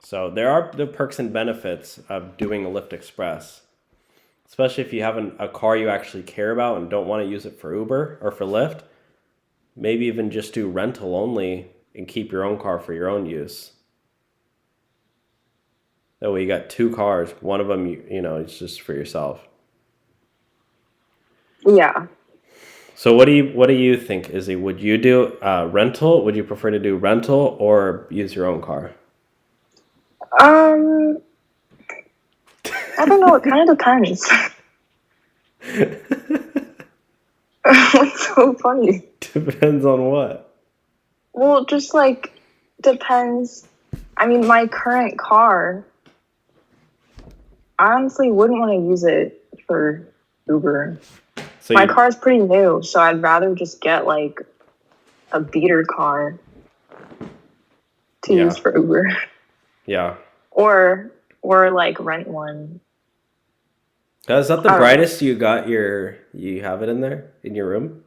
Speaker 1: So there are the perks and benefits of doing a Lyft Express, especially if you have a car you actually care about and don't want to use it for Uber or for Lyft. Maybe even just do rental only and keep your own car for your own use. That way you got 2 cars. One of them, you know, it's just for yourself.
Speaker 2: Yeah.
Speaker 1: So what do you think, Izzy? Would you do rental? Would you prefer to do rental or use your own car?
Speaker 2: I don't know. It kind of depends. What's so funny?
Speaker 1: Depends on what?
Speaker 2: Well, just like depends. I mean, my current car, I honestly wouldn't want to use it for Uber.
Speaker 1: So
Speaker 2: my car's pretty new, so I'd rather just get like a beater car to use for Uber.
Speaker 1: Yeah.
Speaker 2: Or like rent one.
Speaker 1: Is that the brightest you have it in there in your room?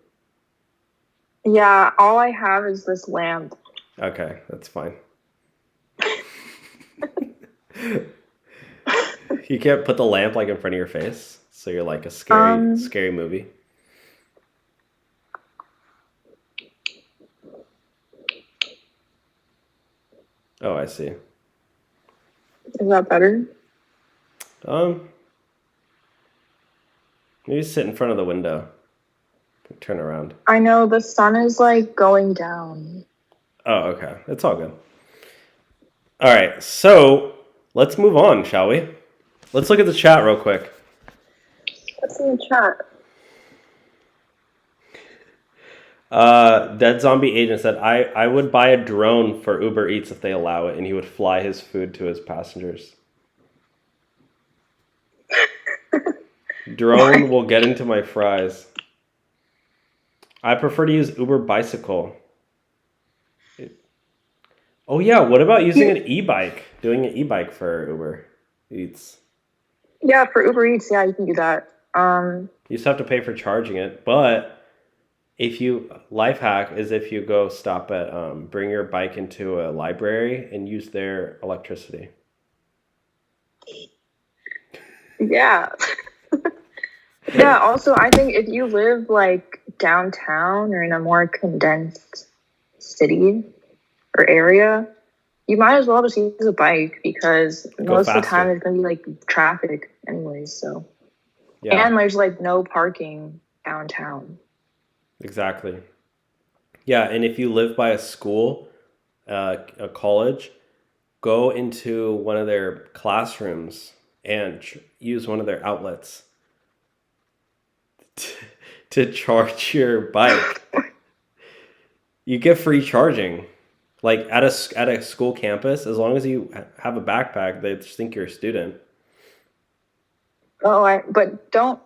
Speaker 2: Yeah, all I have is this lamp.
Speaker 1: Okay, that's fine. You can't put the lamp like in front of your face, so you're like a scary movie. Oh, I see.
Speaker 2: Is that better?
Speaker 1: Maybe sit in front of the window. Turn around.
Speaker 2: I know the sun is like going down.
Speaker 1: Oh, okay. It's all good. All right, so let's move on, shall we? Let's look at the chat real quick.
Speaker 2: What's in the chat?
Speaker 1: Dead Zombie Agent said, I would buy a drone for Uber Eats if they allow it, and he would fly his food to his passengers. Drone will get into my fries. I prefer to use Uber Bicycle. Oh yeah, what about using an e-bike? Doing an e-bike for Uber Eats?
Speaker 2: Yeah, for Uber Eats, yeah, you can do that.
Speaker 1: You just have to pay for charging it, but life hack is if you go stop at bring your bike into a library and use their electricity.
Speaker 2: Yeah. Yeah, also I think if you live like downtown or in a more condensed city or area, you might as well just use a bike because
Speaker 1: Go
Speaker 2: most of the time
Speaker 1: faster.
Speaker 2: there's gonna be like traffic anyways. So
Speaker 1: Yeah,
Speaker 2: and there's like no parking downtown.
Speaker 1: exactly. Yeah, and if you live by a school, a college, go into one of their classrooms and use one of their outlets to charge your bike. You get free charging. Like at a school campus, as long as you have a backpack, they just think you're a student.
Speaker 2: But don't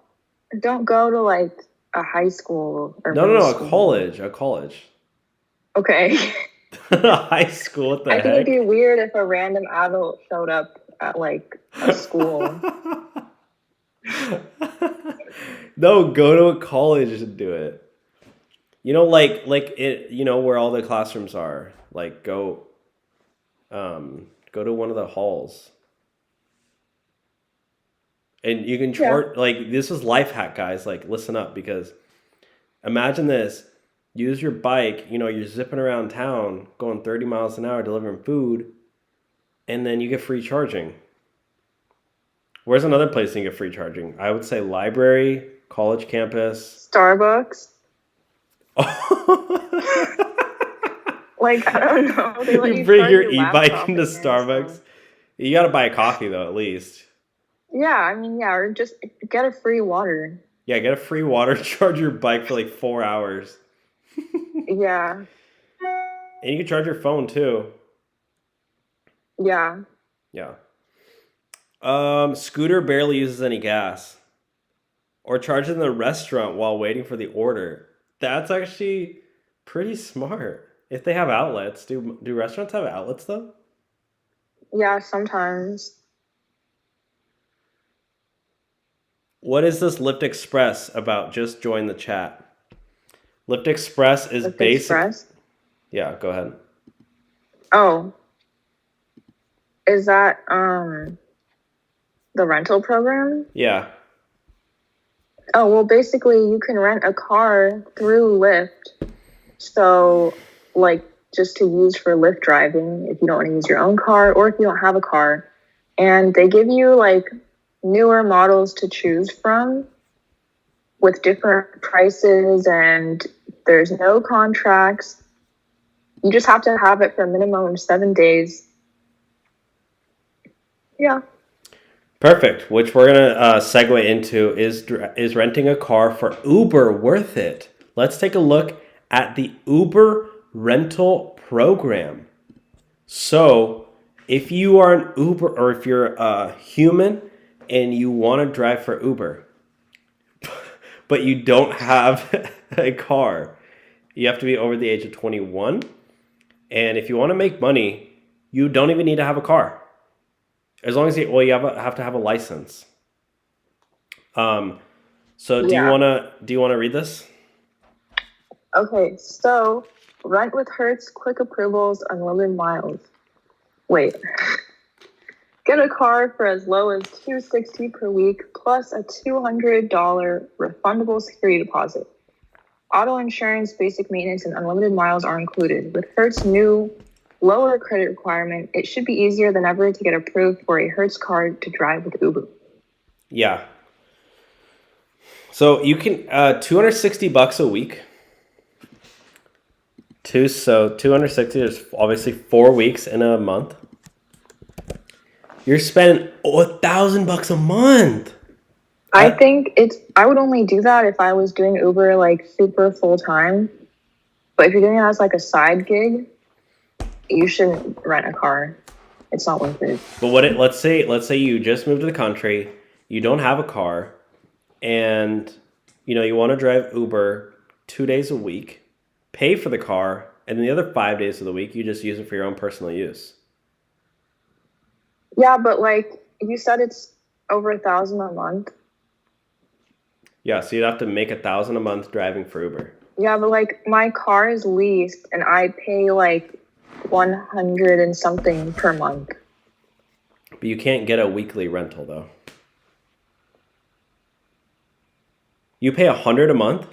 Speaker 2: go to like a high school or
Speaker 1: No, no,
Speaker 2: middle
Speaker 1: no,
Speaker 2: school.
Speaker 1: a college.
Speaker 2: Okay.
Speaker 1: A high school, what
Speaker 2: I
Speaker 1: the
Speaker 2: think it'd
Speaker 1: heck?
Speaker 2: be weird if a random adult showed up at like a school.
Speaker 1: No, go to a college and do it. You know, like it. You know where all the classrooms are. Like go to one of the halls, and you can
Speaker 2: Yeah.
Speaker 1: charge. Like this is life hack, guys. Like listen up, because imagine this. Use your bike. You know, you're zipping around town, going 30 miles an hour, delivering food, and then you get free charging. Where's another place you can get free charging? I would say library, college campus.
Speaker 2: Starbucks. Like, I don't know. They let
Speaker 1: You
Speaker 2: you
Speaker 1: bring
Speaker 2: charge
Speaker 1: your
Speaker 2: your
Speaker 1: e-bike
Speaker 2: laptop
Speaker 1: into
Speaker 2: in there,
Speaker 1: Starbucks.
Speaker 2: so.
Speaker 1: You gotta buy a coffee though, at least.
Speaker 2: Yeah, I mean, yeah, or just get a free water.
Speaker 1: Yeah, get a free water, charge your bike for like 4 hours.
Speaker 2: Yeah,
Speaker 1: And you can charge your phone too.
Speaker 2: yeah.
Speaker 1: Yeah. Scooter barely uses any gas. Or charge in the restaurant while waiting for the order. That's actually pretty smart. If they have outlets, do restaurants have outlets though?
Speaker 2: Yeah, sometimes.
Speaker 1: What is this Lyft Express about? Just join the chat. Lyft Express is
Speaker 2: Lyft
Speaker 1: basic.
Speaker 2: Express.
Speaker 1: Yeah, go ahead.
Speaker 2: Oh, is that the rental program?
Speaker 1: Yeah.
Speaker 2: Oh, well, basically, you can rent a car through Lyft. So, like, just to use for Lyft driving if you don't want to use your own car or if you don't have a car. And they give you, like, newer models to choose from with different prices, and there's no contracts. You just have to have it for a minimum of 7 days. Yeah.
Speaker 1: Perfect. Which we're gonna segue into is renting a car for Uber worth it? Let's take a look at the Uber rental program. So, if you are an Uber or if you're a human and you want to drive for Uber, but you don't have a car, you have to be over the age of 21. And if you want to make money, you don't even need to have a car. As long as you have to have a license. So do
Speaker 2: Yeah.
Speaker 1: you wanna read this?
Speaker 2: Okay, so rent with Hertz, quick approvals, unlimited miles. Wait. Get a car for as low as $260 per week plus a $200 refundable security deposit. Auto insurance, basic maintenance, and unlimited miles are included. With Hertz' new lower credit requirement, it should be easier than ever to get approved for a Hertz card to drive with Uber.
Speaker 1: Yeah. So you can $260 a week. So 260 is obviously 4 weeks in a month. You're spending $1,000 a month.
Speaker 2: I think I would only do that if I was doing Uber like super full time. But if you're doing it as like a side gig, you shouldn't rent a car. It's not worth it.
Speaker 1: But let's say you just moved to the country, you don't have a car, and you want to drive Uber 2 days a week, pay for the car, and then the other 5 days of the week you just use it for your own personal use.
Speaker 2: Yeah, but like you said, it's over $1,000 a month.
Speaker 1: Yeah, so you'd have to make $1,000 a month driving for Uber.
Speaker 2: Yeah, but like my car is leased, and I pay like 100 and something per month.
Speaker 1: But you can't get a weekly rental though. You pay $100 a month?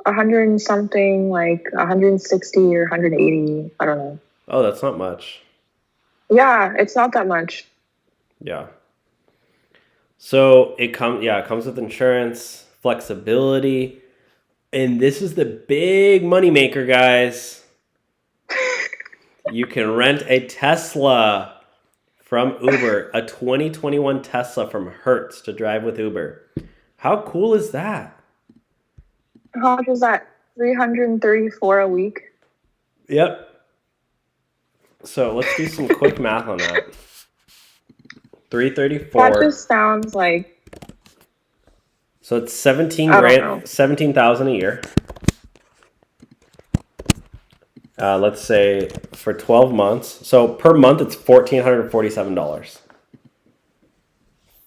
Speaker 2: 100 and something, like 160 or 180. I don't know.
Speaker 1: Oh, that's not much.
Speaker 2: Yeah, it's not that much.
Speaker 1: Yeah. So it comes with insurance, flexibility, and this is the big money maker, guys. You can rent a Tesla from Uber, a 2021 Tesla from Hertz to drive with Uber. How cool is that?
Speaker 2: How much is that? 334 a week.
Speaker 1: Yep. So let's do some quick math on that. 334.
Speaker 2: That just sounds like,
Speaker 1: So it's 17
Speaker 2: I don't
Speaker 1: grand,
Speaker 2: know.
Speaker 1: 17,000 a year. Let's say for 12 months. So per month, it's $1,447.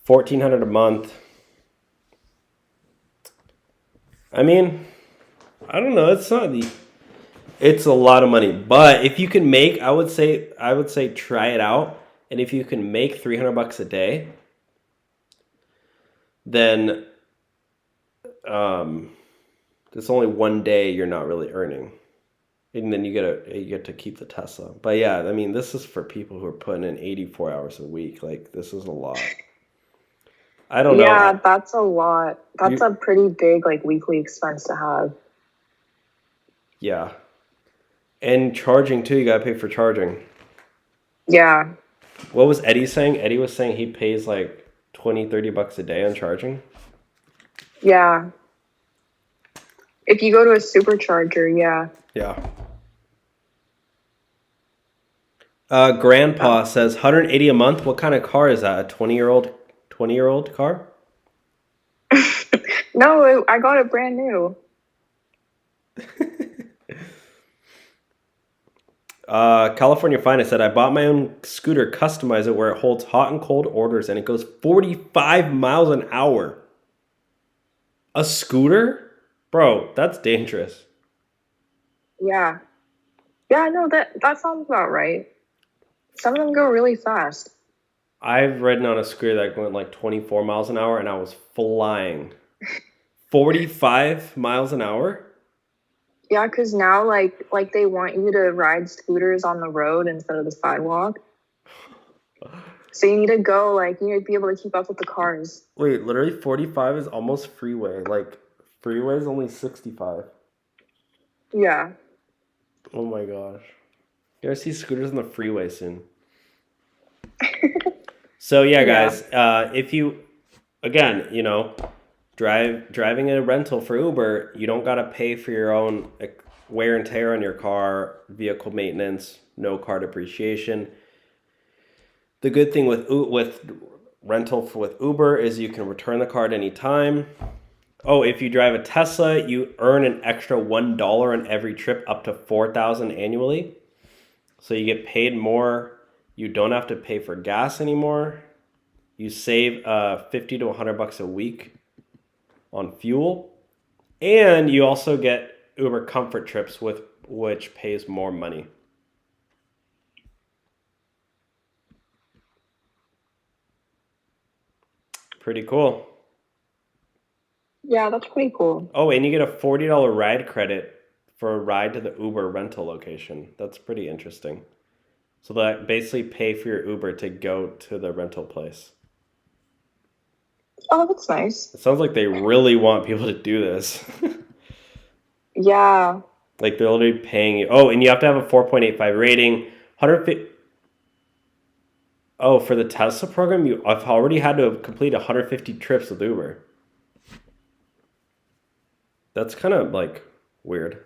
Speaker 1: $1,400 a month. I mean, I don't know. It's a lot of money. But if you can make, I would say try it out. And if you can make $300 a day, then it's only one day you're not really earning. And then you get to keep the Tesla. But yeah, I mean, this is for people who are putting in 84 hours a week. Like, this is a lot. I don't know.
Speaker 2: Yeah, that's a lot. That's a pretty big like weekly expense to have.
Speaker 1: Yeah. And charging too, you gotta pay for charging.
Speaker 2: Yeah.
Speaker 1: What was Eddie saying? Eddie was saying he pays like $20-$30 a day on charging.
Speaker 2: Yeah. If you go to a supercharger, yeah.
Speaker 1: Yeah. Grandpa says 180 a month. What kind of car is that? A 20-year-old car?
Speaker 2: No, I got it brand new.
Speaker 1: California Finest said, I bought my own scooter, customize it where it holds hot and cold orders, and it goes 45 miles an hour. A scooter? Bro, that's dangerous.
Speaker 2: Yeah. Yeah, no, that sounds about right. Some of them go really fast.
Speaker 1: I've ridden on a scooter that went like 24 miles an hour, and I was flying. 45 miles an hour?
Speaker 2: Yeah, because now like they want you to ride scooters on the road instead of the sidewalk. So you need to go, like, you need to be able to keep up with the cars.
Speaker 1: Wait, literally 45 is almost freeway. Like, freeway is only 65.
Speaker 2: Yeah.
Speaker 1: Oh my gosh. You're gonna see scooters on the freeway soon. So yeah, guys, if you, again, driving a rental for Uber, you don't gotta pay for your own wear and tear on your car, vehicle maintenance, no car depreciation. The good thing with rental with Uber is you can return the car at any time. Oh, if you drive a Tesla, you earn an extra $1 on every trip, up to $4,000 annually. So you get paid more. You don't have to pay for gas anymore. You save $50 to $100 a week on fuel, and you also get Uber Comfort trips, which pays more money. Pretty cool.
Speaker 2: Yeah, that's pretty cool.
Speaker 1: Oh, and you get a $40 ride credit for a ride to the Uber rental location. That's pretty interesting. So that basically pay for your Uber to go to the rental place.
Speaker 2: Oh, that's nice.
Speaker 1: It sounds like they really want people to do this.
Speaker 2: Yeah.
Speaker 1: Like, they're literally paying you. Oh, and you have to have a 4.85 rating. 150. Oh, for the Tesla program, I've already had to complete 150 trips with Uber. That's kind of like weird.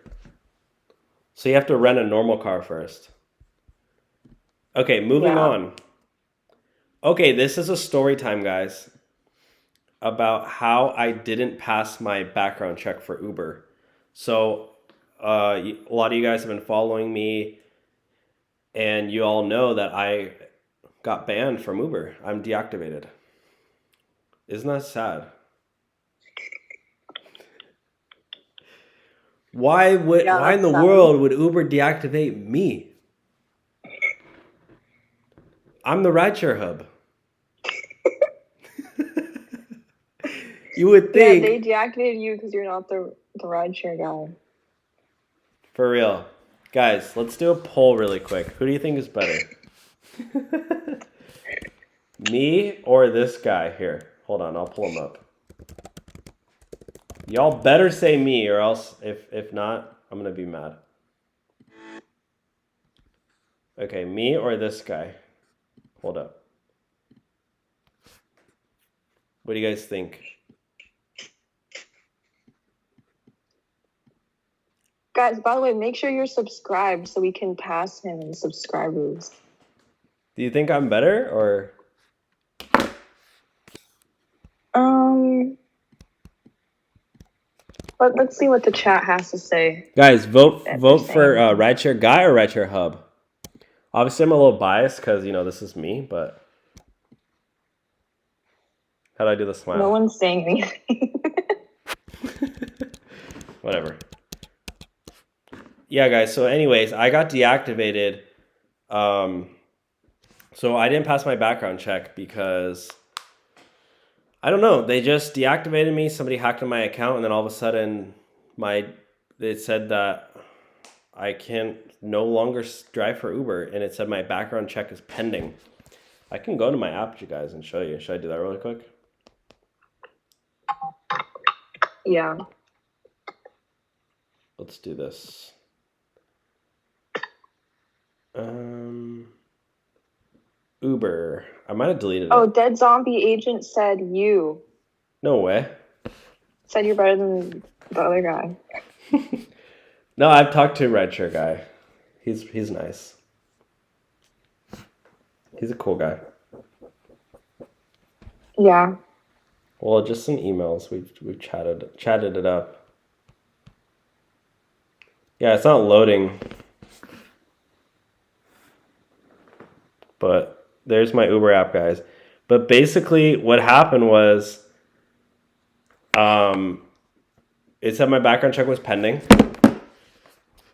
Speaker 1: So you have to rent a normal car first. Okay, moving on. Okay, this is a story time, guys, about how I didn't pass my background check for Uber. So a lot of you guys have been following me, and you all know that I got banned from Uber. I'm deactivated. Isn't that sad? Why in the world would Uber deactivate me? I'm the rideshare hub. You would think.
Speaker 2: Yeah, they deactivated you because you're not the rideshare guy.
Speaker 1: For real. Guys, let's do a poll really quick. Who do you think is better? Me or this guy here? Hold on, I'll pull him up. Y'all better say me, or else if not, I'm gonna be mad. Okay, me or this guy? Hold up. What do you guys think?
Speaker 2: Guys, by the way, make sure you're subscribed so we can pass him in subscribers.
Speaker 1: Do you think I'm better or?
Speaker 2: Let's see what the chat has to say.
Speaker 1: Guys, vote for Rideshare Guy or Rideshare Hub. Obviously, I'm a little biased because, you know, this is me, but how do I do the smile?
Speaker 2: No one's saying anything.
Speaker 1: Whatever. Yeah, guys. So anyways, I got deactivated. So I didn't pass my background check because, I don't know, they just deactivated me. Somebody hacked in my account, and then all of a sudden it said that I can no longer drive for Uber, and it said my background check is pending. I can go to my app, you guys, and show you. Should I do that really quick?
Speaker 2: Yeah.
Speaker 1: Let's do this. Uber. I might have deleted it.
Speaker 2: Oh, Dead Zombie Agent said you.
Speaker 1: No way.
Speaker 2: Said you're better than the other guy.
Speaker 1: No, I've talked to Rideshare Guy. He's nice. He's a cool guy.
Speaker 2: Yeah.
Speaker 1: Well, just some emails. We've chatted it up. Yeah, it's not loading. But there's my Uber app, guys. But basically what happened was it said my background check was pending.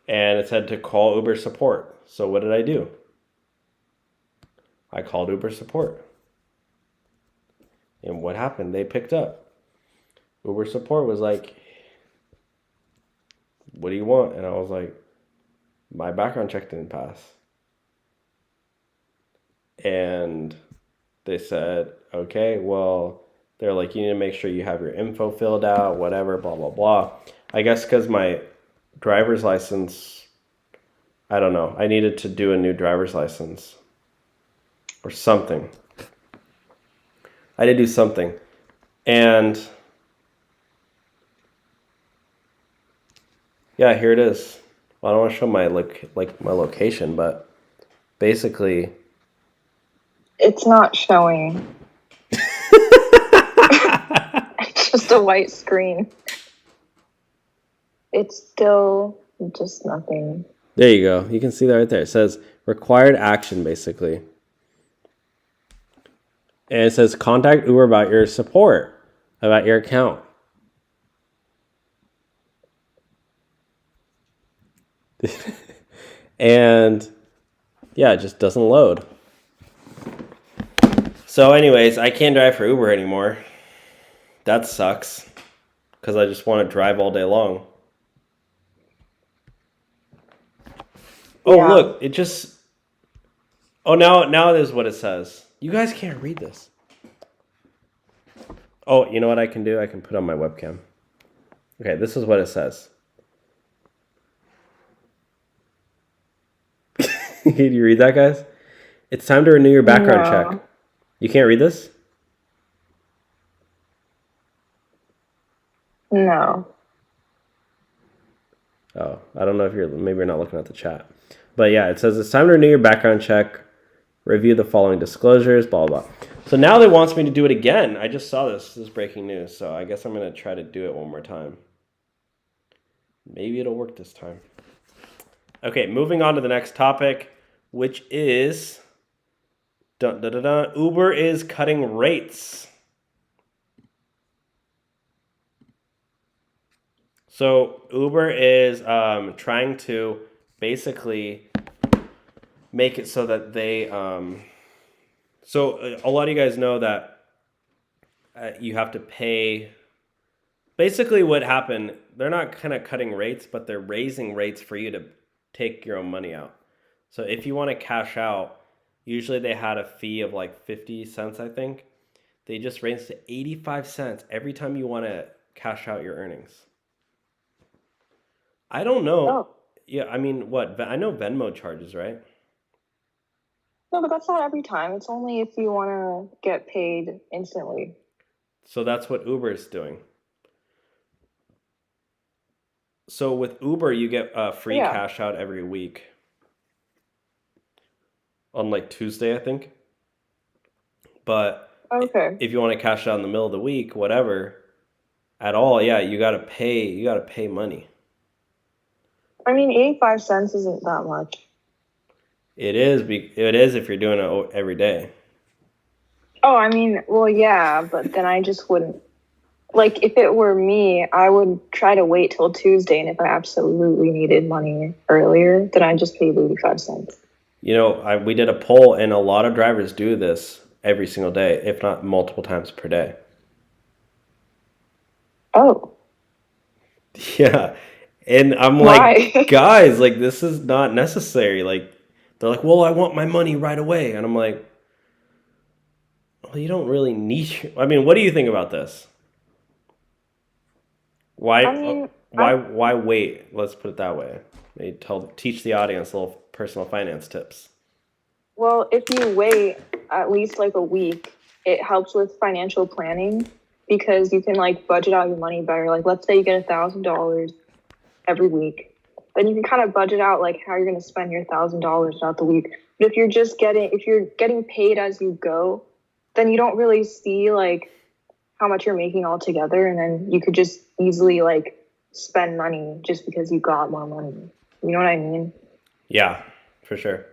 Speaker 1: And it said to call Uber support. So what did I do? I called Uber support. And what happened? They picked up. Uber support was like, what do you want? And I was like, my background check didn't pass. And they said, okay, well, they're like, you need to make sure you have your info filled out, whatever, blah, blah, blah. I guess because my driver's license, I don't know. I needed to do a new driver's license or something. I had to do something. And yeah, here it is. Well, I don't want to show my my location, but basically
Speaker 2: it's not showing. It's just a white screen. It's still just nothing.
Speaker 1: There you go. You can see that right there. It says required action, basically. And it says contact Uber about your support, about your account. And yeah, it just doesn't load. So anyways, I can't drive for Uber anymore. That sucks. Because I just want to drive all day long. Oh, yeah. Look, it just... Oh, now this is what it says. You guys can't read this. Oh, you know what I can do? I can put on my webcam. Okay, this is what it says. Can you read that, guys? It's time to renew your background check. You can't read this?
Speaker 2: No.
Speaker 1: Oh, I don't know if maybe you're not looking at the chat. But yeah, it says it's time to renew your background check. Review the following disclosures, blah, blah, blah. So now they want me to do it again. I just saw this. This is breaking news. So I guess I'm going to try to do it one more time. Maybe it'll work this time. Okay, moving on to the next topic, which is Uber is cutting rates. So Uber is trying to basically make it so that they... So a lot of you guys know that you have to pay... Basically what happened, they're not kind of cutting rates, but they're raising rates for you to take your own money out. So if you want to cash out, usually they had a fee of like 50 cents, I think. They just raised to 85 cents every time you want to cash out your earnings. I don't know.
Speaker 2: Oh,
Speaker 1: Yeah, I mean, what? I know Venmo charges, right?
Speaker 2: no, but that's not every time. It's only if you want to get paid instantly.
Speaker 1: So that's what Uber is doing. So with Uber, you get free
Speaker 2: Yeah.
Speaker 1: cash out every week on like Tuesday, I think. But
Speaker 2: Okay.
Speaker 1: if you want to cash out in the middle of the week, whatever, at all, yeah, you gotta pay money.
Speaker 2: I mean, 85 cents isn't that much.
Speaker 1: It is if you're doing it every day.
Speaker 2: Oh, I mean, well, yeah, but then I just wouldn't. Like, if it were me, I would try to wait till Tuesday, and if I absolutely needed money earlier, then I'd just pay 85 cents.
Speaker 1: You know, we did a poll, and a lot of drivers do this every single day, if not multiple times per day.
Speaker 2: Oh.
Speaker 1: Yeah. And I'm
Speaker 2: Why?
Speaker 1: like, guys, like, this is not necessary. Like, they're like, well, I want my money right away. And I'm like, well, you don't really need. I mean, what do you think about this? Why,
Speaker 2: I mean,
Speaker 1: why wait? Let's put it that way. Maybe teach the audience little personal finance tips.
Speaker 2: well, if you wait at least like a week, it helps with financial planning because you can like budget out your money better. Like, let's say you get $1,000 every week, then you can kind of budget out like how you're going to spend your $1,000 throughout the week. But if you're getting paid as you go, then you don't really see like how much you're making altogether, and then you could just easily like spend money just because you got more money. You know what I mean?
Speaker 1: Yeah, for sure.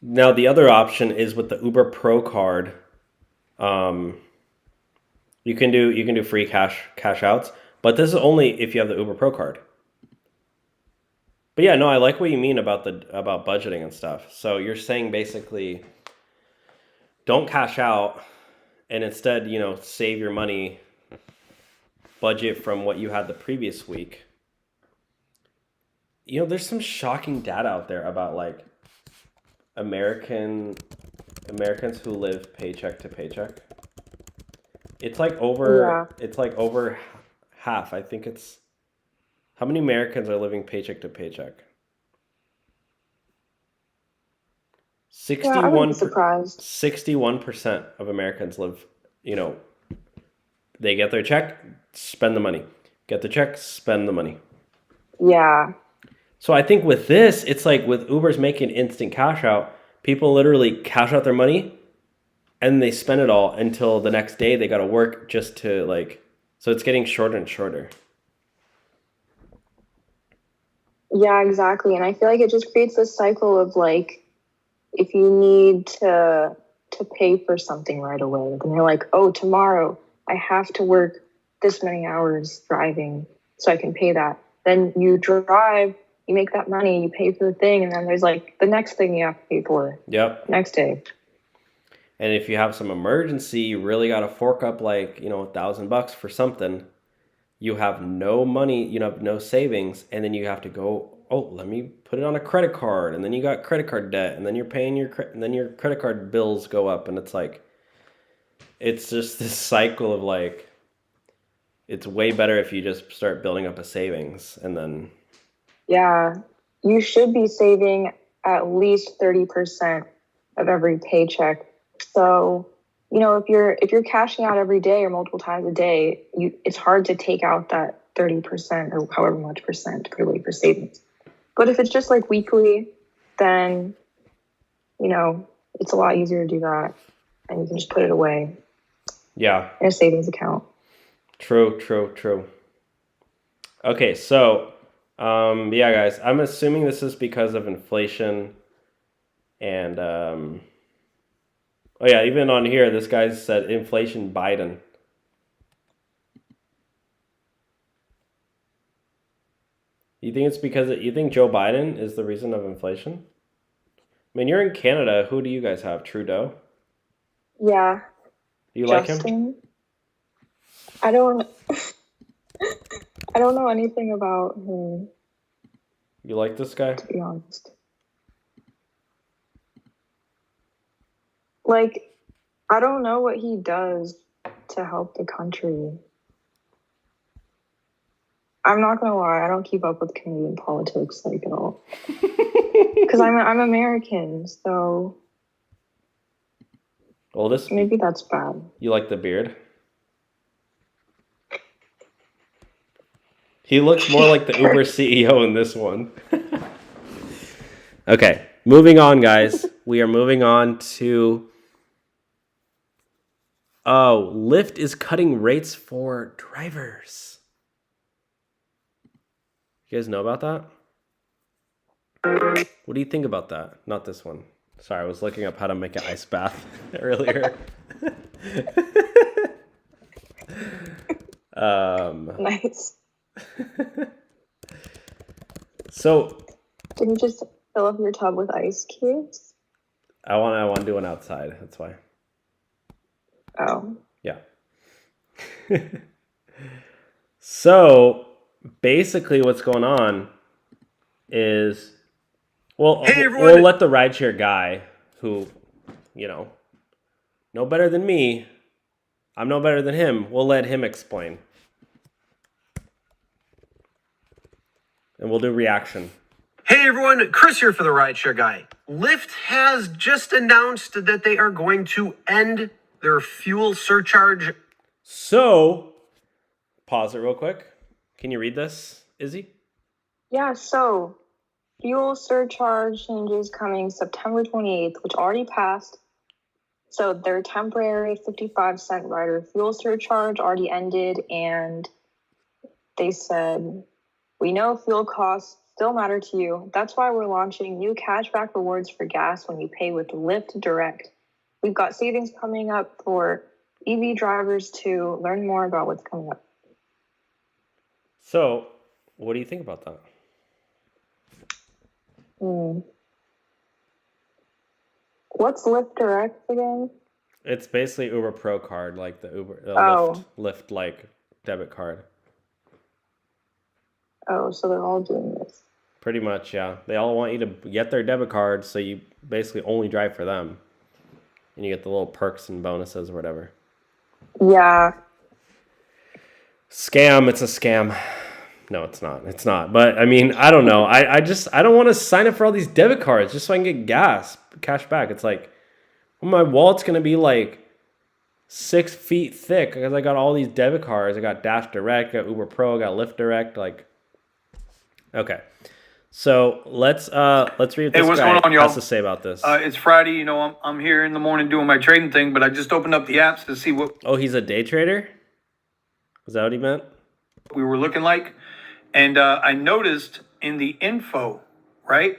Speaker 1: Now the other option is with the Uber Pro card. You can do free cash outs, but this is only if you have the Uber Pro card. But yeah, no, I like what you mean about budgeting and stuff. So you're saying basically don't cash out and instead, save your money, budget from what you had the previous week. There's some shocking data out there about like Americans who live paycheck to paycheck. It's like over half. I think it's how many Americans are living paycheck to paycheck?
Speaker 2: Yeah, I wouldn't be surprised.
Speaker 1: 61% of Americans live, they get their check, spend the money. Get the check, spend the money.
Speaker 2: Yeah.
Speaker 1: So I think with this, it's like with Uber's making instant cash out, people literally cash out their money and they spend it all until the next day they got to work just to so it's getting shorter and shorter.
Speaker 2: Yeah, exactly. And I feel like it just creates this cycle of like, if you need to pay for something right away, then you're like, oh, tomorrow I have to work this many hours driving so I can pay that. Then you drive, you make that money, you pay for the thing, and then there's like the next thing you have to pay for.
Speaker 1: Yep.
Speaker 2: Next day.
Speaker 1: And if you have some emergency, you really got to fork up $1,000 for something. You have no money, you have no savings, and then you have to go, oh, let me put it on a credit card, and then you got credit card debt, and then you're paying and then your credit card bills go up, and it's just this cycle of it's way better if you just start building up a savings, and then.
Speaker 2: Yeah, you should be saving at least 30% of every paycheck. So, if you're cashing out every day or multiple times a day, it's hard to take out that 30% or however much percent to put away for savings. But if it's just like weekly, then, it's a lot easier to do that. And you can just put it away.
Speaker 1: Yeah.
Speaker 2: In a savings account.
Speaker 1: True. Okay, so, yeah, guys, I'm assuming this is because of inflation and, oh yeah, even on here, this guy said inflation Biden. You think it's you think Joe Biden is the reason of inflation? I mean, you're in Canada. Who do you guys have? Trudeau?
Speaker 2: Yeah.
Speaker 1: Do you
Speaker 2: Dustin?
Speaker 1: like him?
Speaker 2: I don't know anything about him.
Speaker 1: You like this guy?
Speaker 2: to be honest. Like, I don't know what he does to help the country. I'm not gonna lie, I don't keep up with Canadian politics like at all. Because I'm American, so
Speaker 1: Well, this
Speaker 2: maybe that's bad.
Speaker 1: you like the beard? He looks more like the Uber CEO in this one. Okay, moving on, guys. We are moving on to... Oh, Lyft is cutting rates for drivers. You guys know about that? What do you think about that? Not this one. Sorry, I was looking up how to make an ice bath earlier.
Speaker 2: Nice.
Speaker 1: So
Speaker 2: Didn't you just fill up your tub with ice cubes?
Speaker 1: I want to do one outside. That's why.
Speaker 2: Oh.
Speaker 1: Yeah. So basically, what's going on is, well,
Speaker 4: Hey, everyone.
Speaker 1: we'll let the rideshare guy, who, no better than me, I'm no better than him. We'll let him explain, and we'll do reaction.
Speaker 4: Hey everyone, Chris here for the Rideshare Guy. Lyft has just announced that they are going to end their fuel surcharge.
Speaker 1: So, pause it real quick. Can you read this, Izzy?
Speaker 2: Yeah, so fuel surcharge changes coming September 28th, which already passed. So their temporary 55-cent rider fuel surcharge already ended, and they said, we know fuel costs still matter to you. That's why we're launching new cashback rewards for gas when you pay with Lyft Direct. We've got savings coming up for EV drivers to learn more about what's coming up.
Speaker 1: So, what do you think about that?
Speaker 2: What's Lyft Direct again?
Speaker 1: It's basically Uber Pro card, like the Lyft like debit card.
Speaker 2: Oh, so they're all doing this.
Speaker 1: Pretty much, yeah. They all want you to get their debit card, so you basically only drive for them. And you get the little perks and bonuses or whatever.
Speaker 2: Yeah.
Speaker 1: Scam, it's a scam. No, it's not. It's not. But, I mean, I don't know. I don't want to sign up for all these debit cards just so I can get cash back. It's like, well, my wallet's going to be like 6 feet thick because I got all these debit cards. I got Dash Direct, got Uber Pro, got Lyft Direct. Like, okay. So let's read what this
Speaker 4: what's
Speaker 1: guy
Speaker 4: going on, y'all?
Speaker 1: has to say about this.
Speaker 4: It's Friday, I'm here in the morning doing my trading thing, but I just opened up the apps to see what
Speaker 1: Oh, he's a day trader? Is that what he meant?
Speaker 4: we were looking like. And I noticed in the info, right?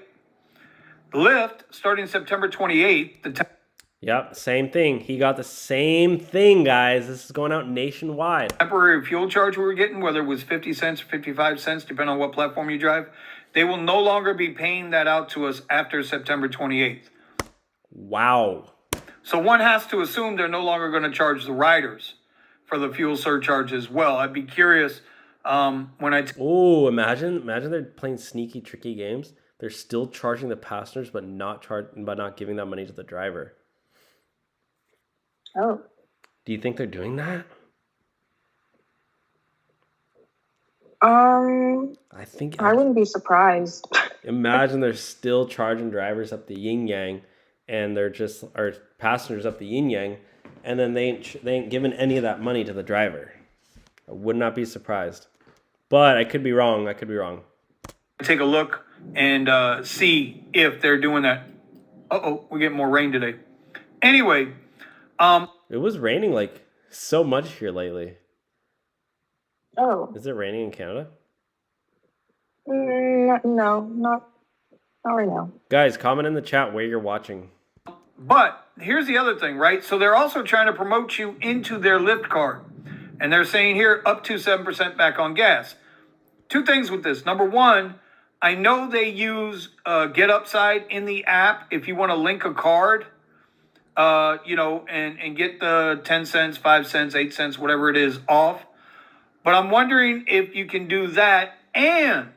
Speaker 4: Lyft, starting September 28th,
Speaker 1: Yep, same thing. He got the same thing, guys. This is going out nationwide.
Speaker 4: temporary fuel charge we were getting, whether it was 50 cents or 55 cents, depending on what platform you drive, they will no longer be paying that out to us after September 28th.
Speaker 1: Wow.
Speaker 4: So one has to assume they're no longer going to charge the riders for the fuel surcharge as well. I'd be curious when I...
Speaker 1: Oh, imagine they're playing sneaky, tricky games. They're still charging the passengers, but not giving that money to the driver.
Speaker 2: Oh.
Speaker 1: Do you think they're doing that? I think
Speaker 2: I wouldn't be surprised.
Speaker 1: imagine they're still charging drivers up the yin yang, and they're just or passengers up the yin yang, and then they ain't giving any of that money to the driver. I would not be surprised, but I could be wrong.
Speaker 4: take a look and see if they're doing that. We're getting more rain today. Anyway,
Speaker 1: It was raining like so much here lately.
Speaker 2: Oh.
Speaker 1: Is it raining in Canada?
Speaker 2: No, not right now.
Speaker 1: Guys, comment in the chat where you're watching.
Speaker 4: but here's the other thing, right? So they're also trying to promote you into their Lyft card. And they're saying here up to 7% back on gas. Two things with this. Number one, I know they use Get Upside in the app if you want to link a card, and get the 10 cents, 5 cents, 8 cents, whatever it is off. But I'm wondering if you can do that and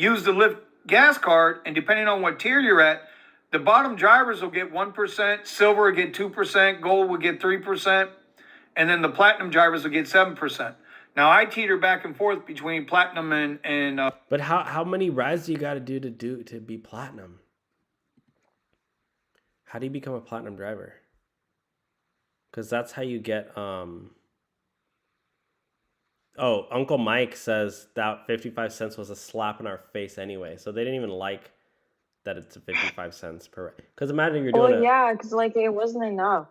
Speaker 4: use the Lyft gas card, and depending on what tier you're at, the bottom drivers will get 1%, silver will get 2%, gold will get 3%, and then the platinum drivers will get 7%. Now, I teeter back and forth between platinum and
Speaker 1: But how many rides do you got to do to be platinum? How do you become a platinum driver? Because that's how you get. Oh, Uncle Mike says that 55 cents was a slap in our face anyway. So they didn't even like that it's 55 cents per. Because imagine you're doing.
Speaker 2: Well, yeah, because like it wasn't enough.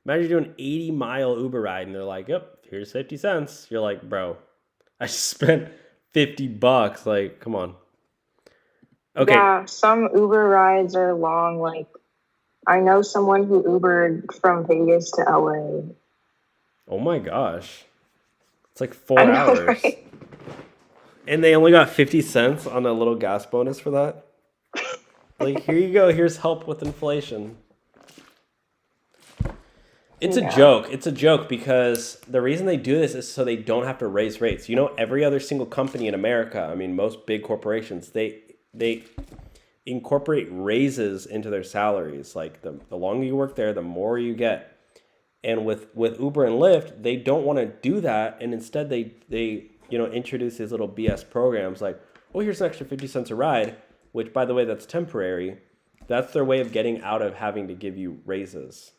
Speaker 1: Imagine you're doing 80-mile Uber ride and they're like, "Yep, here's 50 cents." You're like, "Bro, I spent $50. Like, come on." Okay.
Speaker 2: Yeah, some Uber rides are long. Like, I know someone who Ubered from Vegas to LA.
Speaker 1: Oh my gosh. It's like 4
Speaker 2: I know,
Speaker 1: hours.
Speaker 2: right?
Speaker 1: And they only got 50 cents on a little gas bonus for that. Like, here you go. Here's help with inflation. It's a joke. It's a joke because the reason they do this is so they don't have to raise rates. You know, every other single company in America, I mean, most big corporations, they incorporate raises into their salaries. Like, the longer you work there, the more you get. And with Uber and Lyft, they don't want to do that, and instead they introduce these little BS programs like, oh, here's an extra 50 cents a ride, which, by the way, that's temporary. That's their way of getting out of having to give you raises.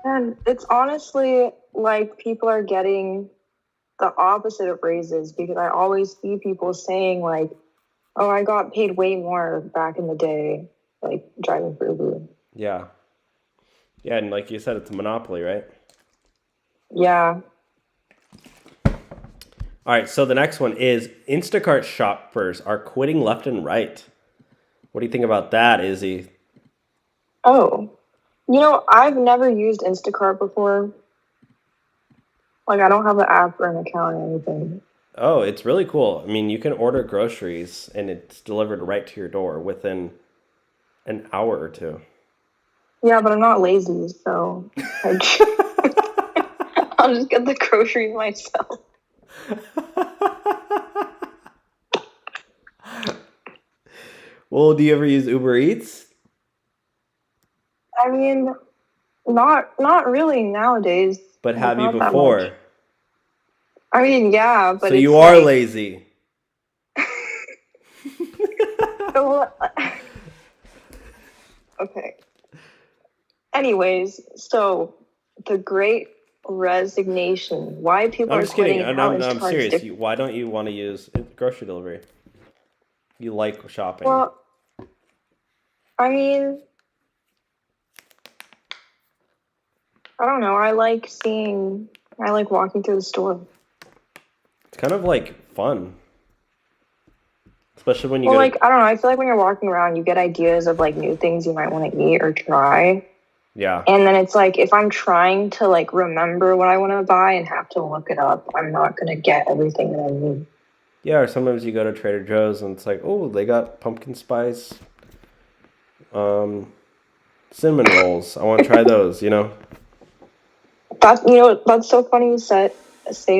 Speaker 2: And it's honestly like people are getting the opposite of raises because I always see people saying like, oh, I got paid way more back in the day, like driving for Uber.
Speaker 1: Yeah. Yeah, and like you said, it's a monopoly, right?
Speaker 2: Yeah.
Speaker 1: All right, so the next one is Instacart shoppers are quitting left and right. What do you think about that, Izzy?
Speaker 2: Oh, I've never used Instacart before. Like, I don't have an app or an account or anything.
Speaker 1: Oh, it's really cool. I mean, you can order groceries and it's delivered right to your door within an hour or two.
Speaker 2: Yeah, but I'm not lazy, so I'll just get the groceries myself.
Speaker 1: Well, do you ever use Uber Eats?
Speaker 2: I mean, not really nowadays.
Speaker 1: But have you
Speaker 2: Not that
Speaker 1: before?
Speaker 2: much. I mean, yeah, but
Speaker 1: So
Speaker 2: it's
Speaker 1: you are
Speaker 2: like,
Speaker 1: lazy.
Speaker 2: Okay. Anyways, so the Great Resignation. Why people
Speaker 1: I'm
Speaker 2: are
Speaker 1: just kidding.
Speaker 2: quitting?
Speaker 1: I'm serious. Why don't you want to use grocery delivery? You like shopping.
Speaker 2: Well, I mean, I don't know. I like walking through the store.
Speaker 1: It's kind of like fun. Especially when you
Speaker 2: Well,
Speaker 1: go
Speaker 2: like, I don't know. I feel like when you're walking around, you get ideas of like new things you might want to eat or try.
Speaker 1: Yeah.
Speaker 2: And then it's like, if I'm trying to like remember what I want to buy and have to look it up, I'm not going to get everything that I need.
Speaker 1: Yeah, or sometimes you go to Trader Joe's and it's like, oh, they got pumpkin spice cinnamon rolls. I want to try those,
Speaker 2: That's so funny you say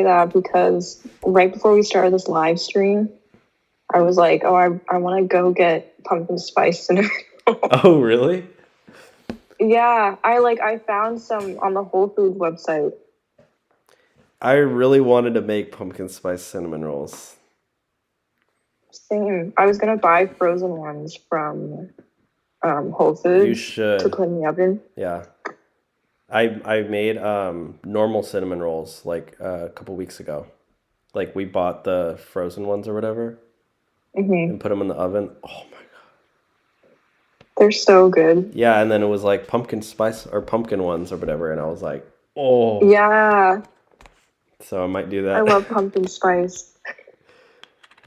Speaker 2: that because right before we started this live stream, I was like, oh, I want to go get pumpkin spice cinnamon rolls.
Speaker 1: Oh, really?
Speaker 2: Yeah, I found some on the Whole Foods website.
Speaker 1: I really wanted to make pumpkin spice cinnamon rolls.
Speaker 2: Same. I was gonna buy frozen ones from Whole Foods.
Speaker 1: You should.
Speaker 2: To put in the oven.
Speaker 1: Yeah. I made normal cinnamon rolls like a couple weeks ago. Like we bought the frozen ones or whatever and put them in the oven. Oh my god.
Speaker 2: They're so good.
Speaker 1: Yeah, and then it was like pumpkin spice or pumpkin ones or whatever, and I was like, oh.
Speaker 2: Yeah.
Speaker 1: So I might do that.
Speaker 2: I love pumpkin spice.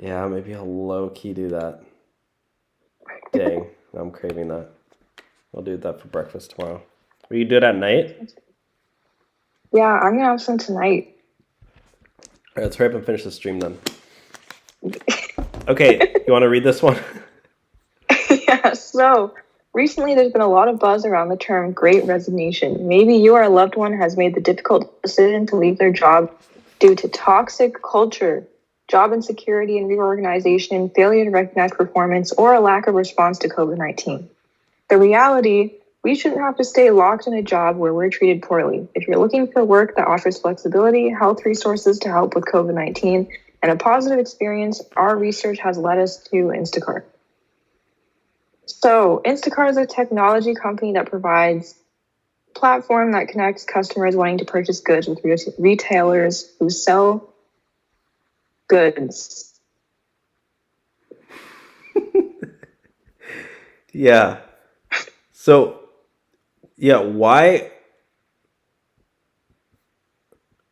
Speaker 1: Yeah, maybe I'll low-key do that. Dang, I'm craving that. I'll do that for breakfast tomorrow. Will you do it at night?
Speaker 2: Yeah, I'm gonna have some tonight.
Speaker 1: All right, let's hurry up and finish the stream then. Okay, you want to read this one?
Speaker 2: Yeah, so recently there's been a lot of buzz around the term Great Resignation. Maybe you or a loved one has made the difficult decision to leave their job due to toxic culture. job insecurity and reorganization, failure to recognize performance, or a lack of response to COVID-19. The reality, we shouldn't have to stay locked in a job where we're treated poorly. If you're looking for work that offers flexibility, health resources to help with COVID-19, and a positive experience, our research has led us to Instacart. So Instacart is a technology company that provides a platform that connects customers wanting to purchase goods with retailers who sell goods.
Speaker 1: Yeah. So, yeah, why?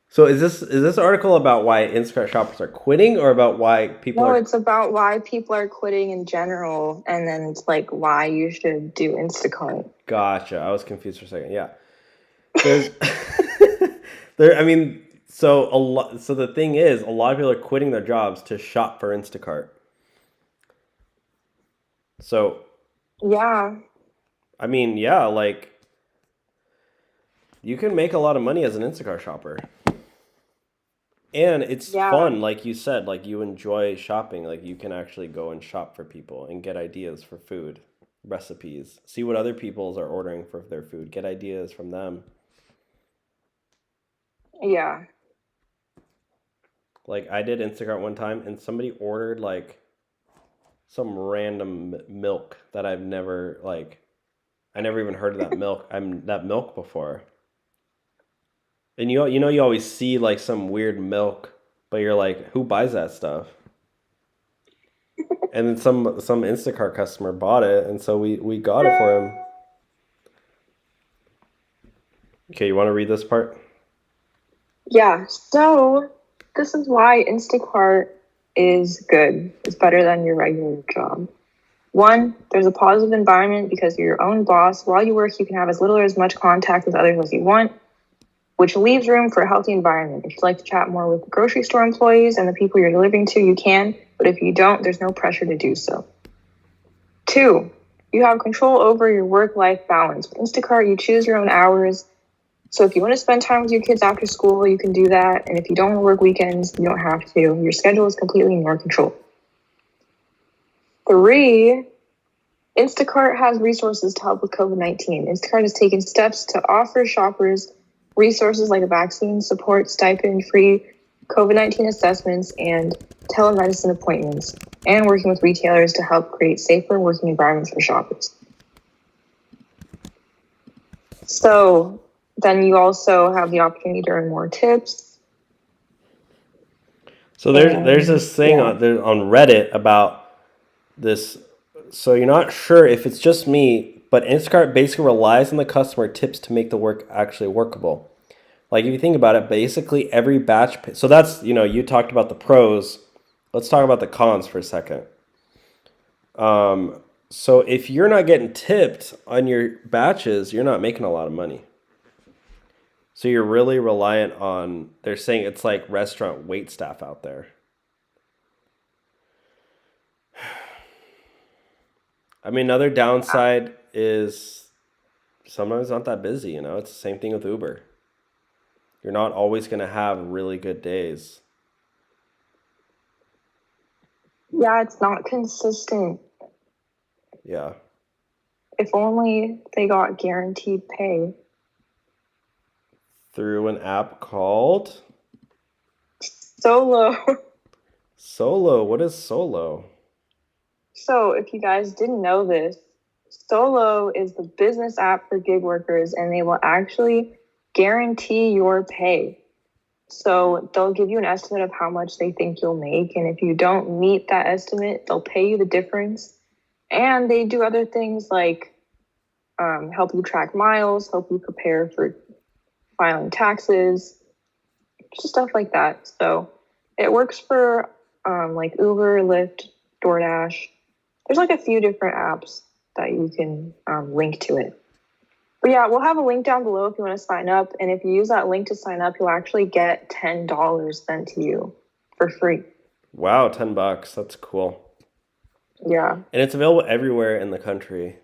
Speaker 1: So is this article about why Instacart shoppers are quitting, or about why people
Speaker 2: No,
Speaker 1: are?
Speaker 2: it's about why people are quitting in general, and then it's like why you should do Instacart.
Speaker 1: Gotcha. I was confused for a second. Yeah. There's there. I mean, so a lot. So the thing is, a lot of people are quitting their jobs to shop for Instacart. So,
Speaker 2: Yeah.
Speaker 1: I mean, yeah, like you can make a lot of money as an Instacart shopper. And it's
Speaker 2: Yeah.
Speaker 1: fun, like you said, like you enjoy shopping. Like you can actually go and shop for people and get ideas for food, recipes, see what other people's are ordering for their food, get ideas from them.
Speaker 2: Yeah.
Speaker 1: Like I did Instacart one time and somebody ordered like some random milk that I've never like I never even heard of that milk before. And you always see like some weird milk, but you're like, who buys that stuff? And then some Instacart customer bought it, and so we got it for him. Okay, you want to read this part?
Speaker 2: Yeah. So this is why Instacart is good. It's better than your regular job. 1, there's a positive environment because you're your own boss. While you work, you can have as little or as much contact with others as you want, which leaves room for a healthy environment. If you'd like to chat more with grocery store employees and the people you're delivering to, you can, but if you don't, there's no pressure to do so. 2, you have control over your work-life balance. With Instacart, you choose your own hours. So if you want to spend time with your kids after school, you can do that. And if you don't want to work weekends, you don't have to. Your schedule is completely in your control. 3, Instacart has resources to help with COVID-19. Instacart has taken steps to offer shoppers resources like a vaccine support, stipend-free COVID-19 assessments, and telemedicine appointments, and working with retailers to help create safer working environments for shoppers. So then you also have the opportunity to earn more tips.
Speaker 1: So there's this thing on Reddit about this. So you're not sure if it's just me, but Instacart basically relies on the customer tips to make the work actually workable. Like if you think about it, basically every batch. So that's, you talked about the pros. Let's talk about the cons for a second. So if you're not getting tipped on your batches, you're not making a lot of money. So you're really reliant on, they're saying it's like restaurant wait staff out there. I mean, another downside is sometimes it's not that busy, It's the same thing with Uber. You're not always going to have really good days.
Speaker 2: Yeah, it's not consistent.
Speaker 1: Yeah.
Speaker 2: If only they got guaranteed pay.
Speaker 1: Through an app called?
Speaker 2: Solo.
Speaker 1: Solo. What is Solo?
Speaker 2: So if you guys didn't know this, Solo is the business app for gig workers, and they will actually guarantee your pay. So they'll give you an estimate of how much they think you'll make. And if you don't meet that estimate, they'll pay you the difference. And they do other things like help you track miles, help you prepare for filing taxes, just stuff like that. So it works for like Uber, Lyft, DoorDash. There's like a few different apps that you can link to it. But yeah, we'll have a link down below if you want to sign up. And if you use that link to sign up, you'll actually get $10 sent to you for free.
Speaker 1: Wow, $10. That's cool.
Speaker 2: Yeah.
Speaker 1: And it's available everywhere in the country.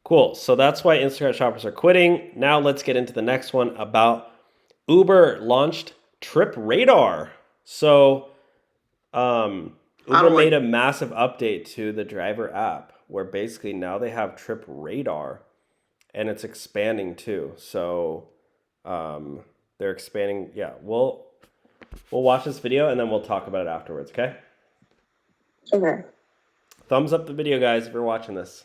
Speaker 1: Cool. So that's why Instacart shoppers are quitting. Now let's get into the next one about Uber launched Trip Radar. So,
Speaker 5: I
Speaker 1: Uber
Speaker 5: don't
Speaker 1: made
Speaker 5: like-
Speaker 1: a massive update to the driver app where basically now they have trip radar and it's expanding too. So, they're expanding. Yeah, we'll watch this video and then we'll talk about it afterwards, okay?
Speaker 2: Okay.
Speaker 1: Thumbs up the video, guys, if you're watching this.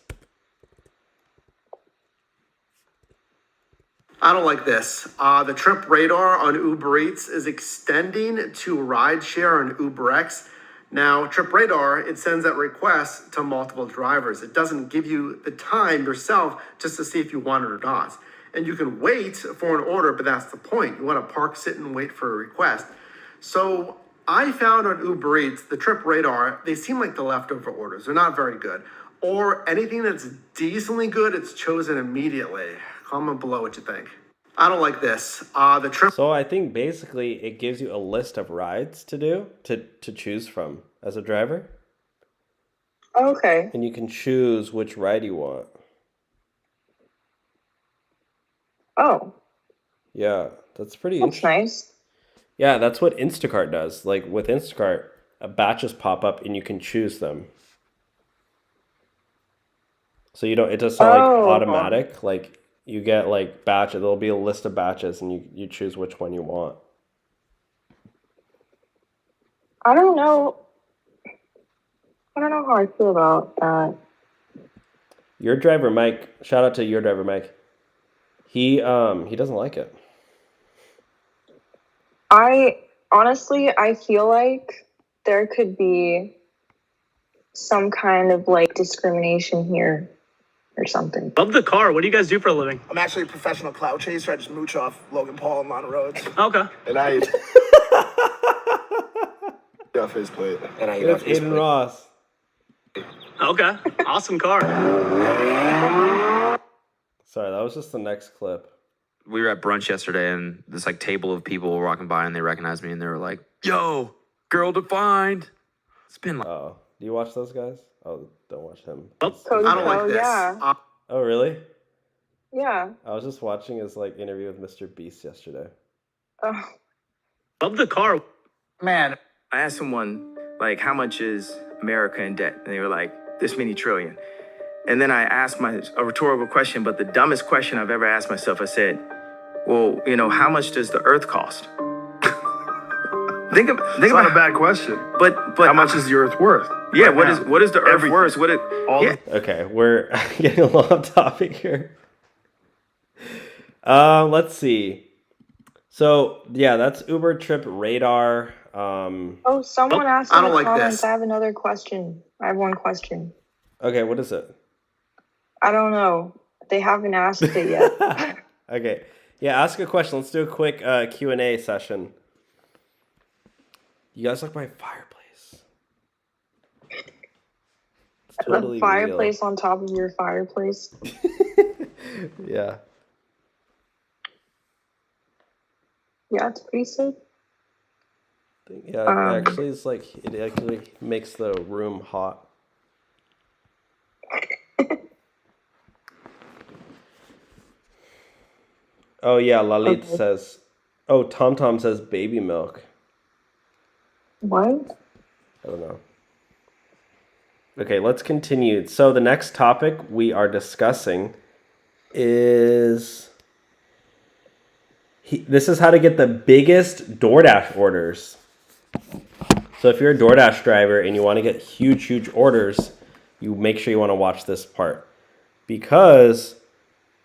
Speaker 5: I don't like this. The trip radar on Ubereats is extending to rideshare and Ubereats. Now, trip radar, it sends that request to multiple drivers. It doesn't give you the time yourself just to see if you want it or not. And you can wait for an order, but that's the point. You want to park, sit, and wait for a request. So I found on Ubereats, the trip radar, they seem like the leftover orders. They're not very good. Or anything that's decently good, it's chosen immediately. Comment below what you think. I don't like this. The trip.
Speaker 1: So I think basically it gives you a list of rides to do to choose from as a driver,
Speaker 2: Okay.
Speaker 1: and you can choose which ride you want.
Speaker 2: Oh,
Speaker 1: Yeah, that's pretty
Speaker 2: that's
Speaker 1: interesting.
Speaker 2: nice.
Speaker 1: Yeah, that's what Instacart does. Like with Instacart, batches pop up and you can choose them. So you don't. It doesn't like
Speaker 2: Oh.
Speaker 1: automatic. Like you get like batch. There'll be a list of batches and you choose which one you want.
Speaker 2: I don't know. I don't know how I feel about that.
Speaker 1: Your driver Mike. Shout out to your driver Mike. He doesn't like it.
Speaker 2: I feel like there could be some kind of like discrimination here or something.
Speaker 6: Love the car. What do you guys do for a living?
Speaker 7: I'm actually a professional cloud chaser. I just mooch off Logan Paul on Lana Roads.
Speaker 6: Okay.
Speaker 7: And I off his plate. And I eat
Speaker 1: It's
Speaker 7: off his
Speaker 1: Aiden
Speaker 7: plate.
Speaker 1: Ross.
Speaker 6: Okay. Awesome car.
Speaker 1: Sorry, that was just the next clip.
Speaker 8: We were at brunch yesterday, and this like table of people were walking by, and they recognized me, and they were like, "Yo, girl defined." It's been like
Speaker 1: Oh, do you watch those guys? Oh, don't watch him.
Speaker 2: Cody
Speaker 5: I don't
Speaker 2: Pro,
Speaker 5: like this.
Speaker 2: Yeah.
Speaker 1: Oh, really?
Speaker 2: Yeah.
Speaker 1: I was just watching his like interview with Mr. Beast yesterday.
Speaker 2: Oh.
Speaker 6: Love the car.
Speaker 4: Man,
Speaker 9: I asked someone, like, how much is America in debt? And they were like, this many trillion. And then I asked a rhetorical question, but the dumbest question I've ever asked myself, I said, well, how much does the earth cost? Think
Speaker 7: It's
Speaker 9: about
Speaker 7: not a bad question.
Speaker 9: But
Speaker 7: How much is the earth worth?
Speaker 9: Yeah,
Speaker 7: right now?
Speaker 9: what is the earth
Speaker 7: Everything.
Speaker 9: worth?
Speaker 7: All
Speaker 9: Yeah.
Speaker 1: Okay, we're getting a little off topic here. Let's see. So yeah, that's Uber Trip Radar.
Speaker 2: Oh, someone asked
Speaker 5: I
Speaker 2: in
Speaker 5: don't
Speaker 2: the
Speaker 5: like
Speaker 2: comments.
Speaker 5: this.
Speaker 2: I have another question. I have one question.
Speaker 1: Okay, what is it?
Speaker 2: I don't know. They haven't asked it yet.
Speaker 1: Okay, yeah, ask a question. Let's do a quick Q&A session. You guys like my fireplace? It's totally
Speaker 2: The fireplace on top of your fireplace.
Speaker 1: real. Yeah.
Speaker 2: Yeah, it's pretty sick.
Speaker 1: Yeah, it actually is like it actually makes the room hot. Oh yeah, Lalit
Speaker 2: Okay.
Speaker 1: says. Oh, Tom says baby milk.
Speaker 2: What?
Speaker 1: I don't know. Okay, let's continue. So the next topic we are discussing is this is how to get the biggest DoorDash orders. So if you're a DoorDash driver and you want to get huge orders, you make sure you want to watch this part. Because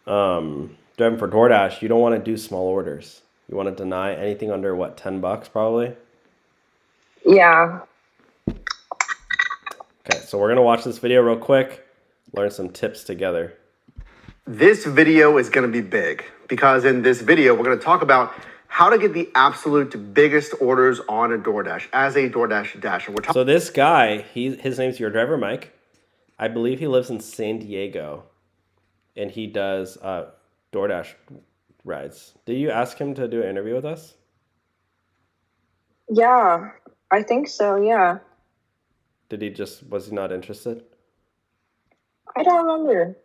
Speaker 1: driving for DoorDash, you don't want to do small orders. You want to deny anything under what, $10 probably?
Speaker 2: Yeah.
Speaker 1: Okay, so we're going to watch this video real quick, learn some tips together.
Speaker 5: This video is going to be big because in this video, we're going to talk about how to get the absolute biggest orders on a DoorDash as a DoorDash Dasher. We're talking.
Speaker 1: So this guy, his name's Your Driver Mike. I believe he lives in San Diego, and he does DoorDash rides. Did you ask him to do an interview with us?
Speaker 2: Yeah. I think so, yeah.
Speaker 1: Was he not interested?
Speaker 2: I don't remember.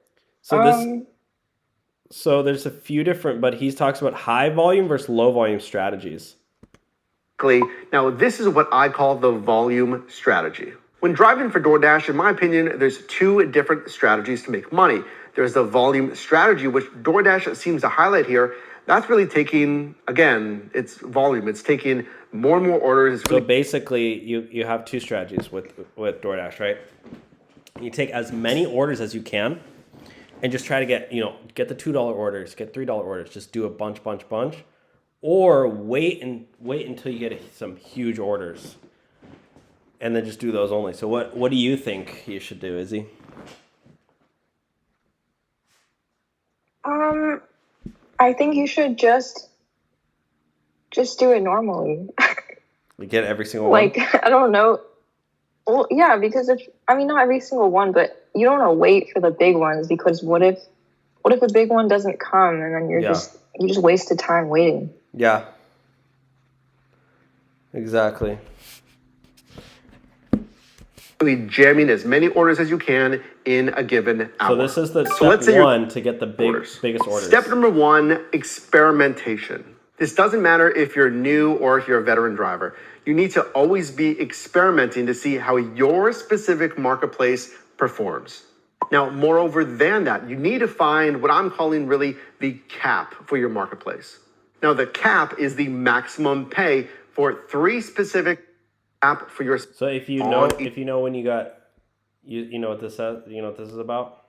Speaker 1: So there's a few different, but he talks about high volume versus low volume strategies.
Speaker 5: Now, this is what I call the volume strategy. When driving for DoorDash, in my opinion, there's two different strategies to make money. There's the volume strategy, which DoorDash seems to highlight here. That's really taking, again, it's volume. It's taking more and more orders.
Speaker 1: So basically, you have two strategies with DoorDash, right? You take as many orders as you can, and just try to get the $2 orders, get $3 orders. Just do a bunch, or wait until you get some huge orders, and then just do those only. So what do you think you should do, Izzy?
Speaker 2: I think you should just do it normally.
Speaker 1: You get every single one?
Speaker 2: Like, I don't know. Well, yeah, because not every single one, but you don't want to wait for the big ones, because what if a big one doesn't come, and then you just wasted time waiting.
Speaker 1: Yeah. Exactly.
Speaker 5: Really jamming as many orders as you can in a given hour.
Speaker 1: So this is the step one to get the biggest orders.
Speaker 5: Step number one, experimentation. This doesn't matter if you're new or if you're a veteran driver. You need to always be experimenting to see how your specific marketplace performs. Now, moreover than that, you need to find what I'm calling really the cap for your marketplace. Now, the cap is the maximum pay for three specific app for your.
Speaker 1: So if you know when you got, you know what this says, you know what this is about?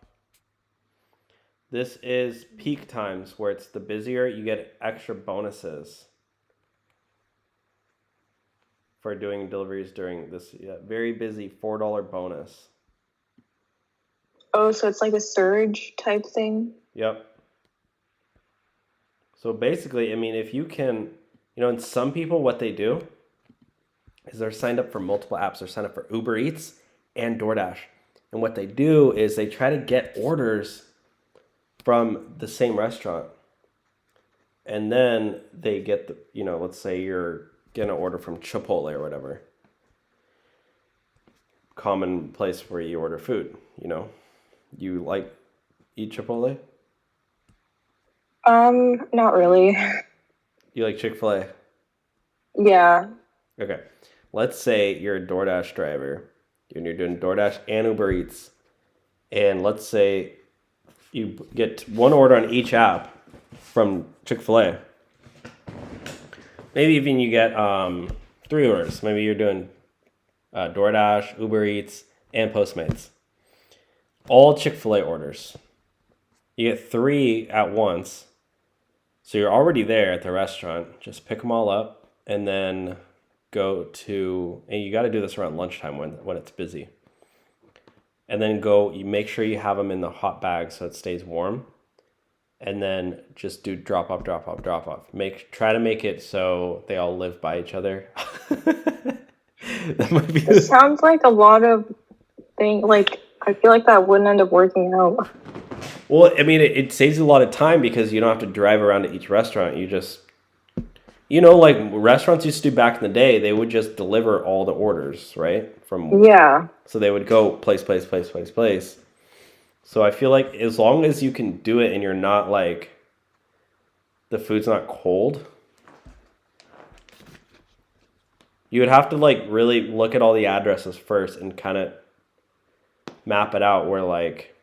Speaker 1: This is peak times, where it's the busier, you get extra bonuses for doing deliveries during this very busy $4 bonus.
Speaker 2: Oh, so it's like a surge type thing?
Speaker 1: Yep. So basically, I mean, if you can, and some people, what they do is they're signed up for multiple apps. They're signed up for Ubereats and DoorDash. And what they do is they try to get orders from the same restaurant. And then they get let's say you're going to order from Chipotle or whatever. Common place where you order food, You eat Chipotle?
Speaker 2: Not really.
Speaker 1: You like Chick-fil-A?
Speaker 2: Yeah.
Speaker 1: Okay. Let's say you're a DoorDash driver and you're doing DoorDash and Uber Eats. And let's say you get one order on each app from Chick-fil-A. Maybe even you get 3 orders. Maybe you're doing DoorDash, Uber Eats, and Postmates. All Chick-fil-A orders. You get 3 at once. So you're already there at the restaurant. Just pick them all up and then go to, and you got to do this around lunchtime when it's busy. And then you make sure you have them in the hot bag so it stays warm. And then just do drop off. Try to make it so they all live by each other. That might be.
Speaker 2: It sounds like a lot of things. Like, I feel like that wouldn't end up working out.
Speaker 1: Well, I mean, it saves you a lot of time because you don't have to drive around to each restaurant. You just, like restaurants used to do back in the day, they would just deliver all the orders, right?
Speaker 2: Yeah.
Speaker 1: So they would go place. So I feel like as long as you can do it and you're not like, the food's not cold, you would have to like really look at all the addresses first and kind of map it out where like